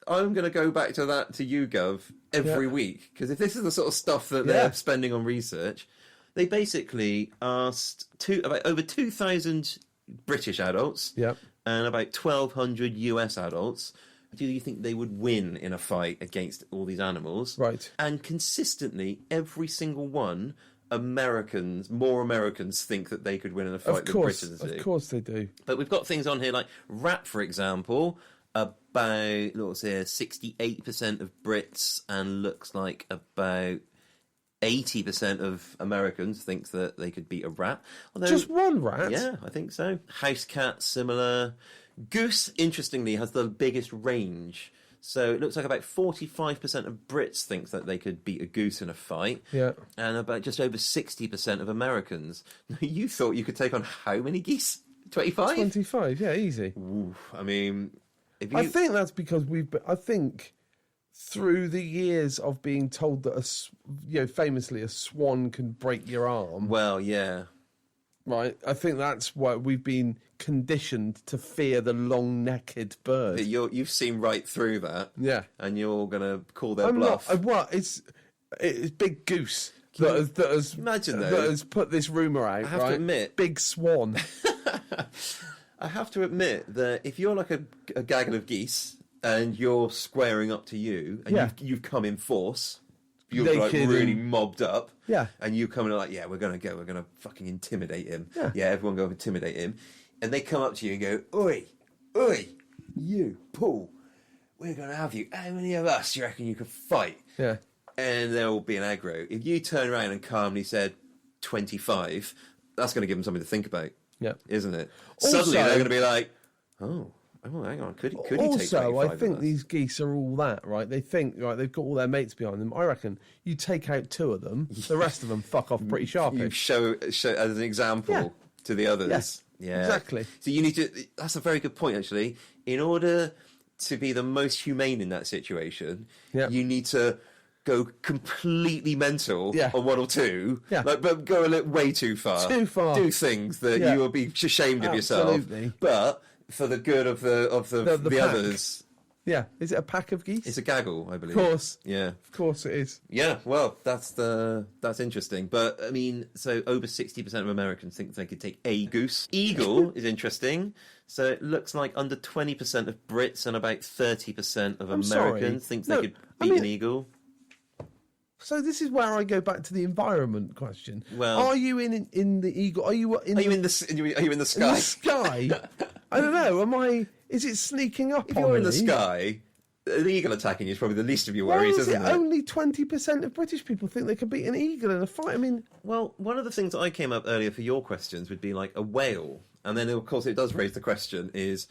I'm going to go back to YouGov every week, because if this is the sort of stuff that they're spending on research, they basically asked about over 2,000 British adults and about 1,200 US adults. Do you think they would win in a fight against all these animals? Right. And consistently, every single one, more Americans think that they could win in a fight than Britons do. Of course they do. But we've got things on here like rat, for example. About, let's say, 68% of Brits and looks like about 80% of Americans think that they could beat a rat. Although, just one rat? Yeah, I think so. House cat, similar. Goose, interestingly, has the biggest range. So it looks like about 45% of Brits think that they could beat a goose in a fight. Yeah. And about just over 60% of Americans. You thought you could take on how many geese? 25? 25, yeah, easy. Ooh, I mean... I think that's because I think through the years of being told that, famously, a swan can break your arm. Well, yeah. Right? I think that's why we've been conditioned to fear the long-necked bird. You've seen right through that. Yeah. And you're going to call their bluff. It's Big Goose that has put this rumour out. I have to admit... Big Swan. I have to admit that if you're like a gaggle of geese and you're squaring up to you and you've come in force, you're like really mobbed up, and you come in like, we're going to fucking intimidate him. Yeah, everyone go intimidate him. And they come up to you and go, oi, you, Paul, we're going to have you. How many of us do you reckon you could fight? Yeah. And they'll all be an aggro. If you turn around and calmly said 25, that's going to give them something to think about. Yeah, isn't it? Also, suddenly they're going to be like, "Oh, hang on, could he take 25 Also, I think of us? These geese are all that, right? They think, right, they've got all their mates behind them. I reckon you take out two of them, the rest of them fuck off pretty sharpish. You show as an example to the others. Yes, exactly. So you need to. That's a very good point, actually. In order to be the most humane in that situation, you need to go completely mental on one or two, but go a little way too far. Do things that you will be ashamed of yourself. But for the good of the others. Yeah, is it a pack of geese? It's a gaggle, I believe. Of course. Yeah. Of course it is. Yeah, well, that's interesting. But, I mean, so over 60% of Americans think they could take a goose. Eagle is interesting. So it looks like under 20% of Brits and about 30% of Americans think they could beat an eagle. So this is where I go back to the environment question. Well, are you in the eagle? Are you in the sky? In the sky? I don't know. Is it sneaking up if on you're me? In the sky, an eagle attacking you is probably the least of your worries, isn't it? Only 20% of British people think they can beat an eagle in a fight. I mean, well, one of the things that I came up earlier for your questions would be like a whale, and then of course it does raise the question: is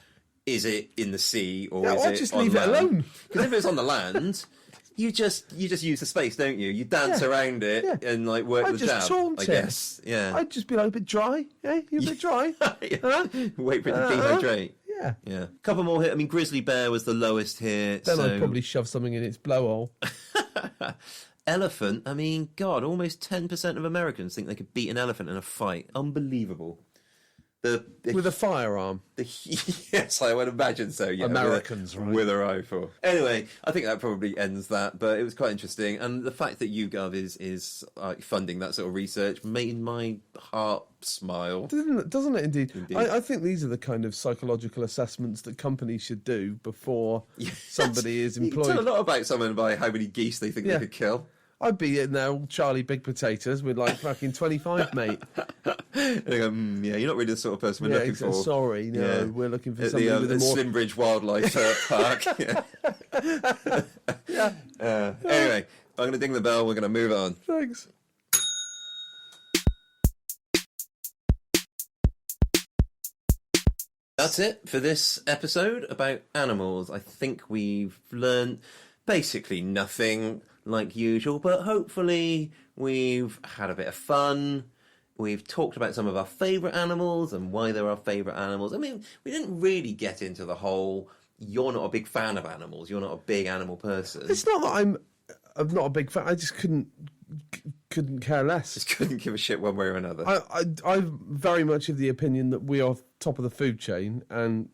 it in the sea or is it just on leave land? it alone? Because if it's on the land. You just use the space, don't you? You dance around it and like work the jab. Taunt I guess. Yeah. I'd just be like a bit dry. Yeah, you're a bit dry. Wait for it to dehydrate. Yeah. Yeah. Couple more here. I mean, grizzly bear was the lowest here. Then I'd probably shove something in its blowhole. Elephant. I mean, God, almost 10% of Americans think they could beat an elephant in a fight. Unbelievable. With a firearm. Yes, I would imagine so. Yeah, Americans, with a rifle. Anyway, I think that probably ends that. But it was quite interesting, and the fact that YouGov is funding that sort of research made my heart smile. Doesn't it? Indeed. I think these are the kind of psychological assessments that companies should do before somebody is employed. You can tell a lot about someone by how many geese they think they could kill. I'd be in there, all Charlie Big Potatoes, with like fucking 25, mate. And they go, you're not really the sort of person we're looking for. Sorry, we're looking for something with a more... Slimbridge Wildlife Park. Anyway, I'm going to ding the bell. We're going to move on. Thanks. That's it for this episode about animals. I think we've learned basically nothing. like usual, but hopefully we've had a bit of fun. We've talked about some of our favourite animals and why they're our favourite animals. I mean, we didn't really get into the whole, you're not a big fan of animals, you're not a big animal person. It's not that I'm not a big fan. I just couldn't care less. Just couldn't give a shit one way or another. I'm very much of the opinion that we are top of the food chain, and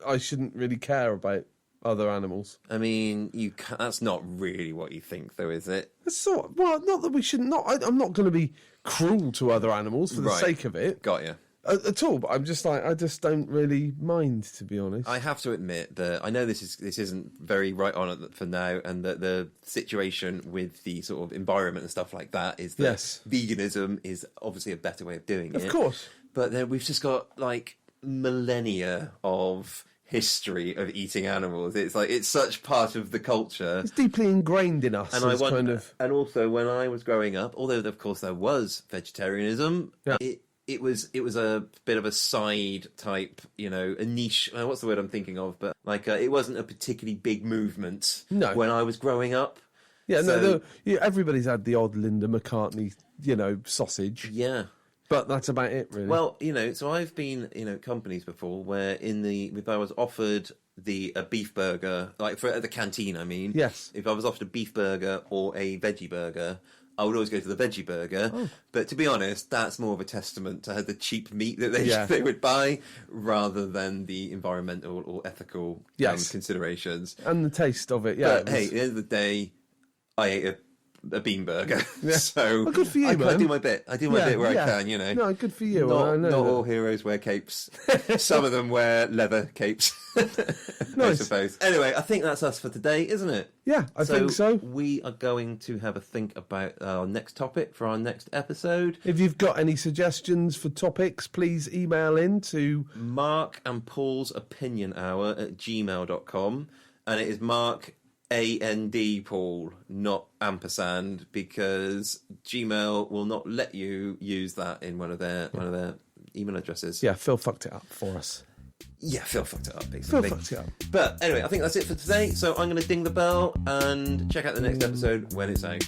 I shouldn't really care about other animals. I mean, that's not really what you think, though, is it? Well, not that we shouldn't. I'm not going to be cruel to other animals for the sake of it. Got you. At all, but I'm just like, I just don't really mind, to be honest. I have to admit that I know this isn't very right on for now, and that the situation with the sort of environment and stuff like that is that veganism is obviously a better way of doing it. Of course. But then we've just got like millennia of history of eating animals. It's like, it's such part of the culture. It's deeply ingrained in us. And also when I was growing up, although of course there was vegetarianism, it was a bit of a side type, a niche. What's the word I'm thinking of? But like, it wasn't a particularly big movement when I was growing up. Yeah, so, everybody's had the odd Linda McCartney, sausage. Yeah. But that's about it, really. Well, so I've been, at companies before where if I was offered a beef burger, like at the canteen, I mean. Yes. If I was offered a beef burger or a veggie burger, I would always go to the veggie burger. Oh. But to be honest, that's more of a testament to the cheap meat that they would buy rather than the environmental or ethical considerations. And the taste of it, But hey, at the end of the day, I ate a bean burger. Yeah. So well, good for you, I man. do my bit. I do my bit where I can, No, good for you. Not all heroes wear capes. Some of them wear leather capes. Nice. I suppose. Anyway, I think that's us for today, isn't it? Yeah, I think so. We are going to have a think about our next topic for our next episode. If you've got any suggestions for topics, please email in to Mark and Paul's Opinion Hour at gmail.com. And it is Mark AND Paul, not ampersand, because Gmail will not let you use that in one of their email addresses. Yeah, Phil fucked it up for us. Yeah, Phil fucked it up, basically. Phil fucked it up. But anyway, I think that's it for today. So I'm going to ding the bell and check out the next episode when it's out.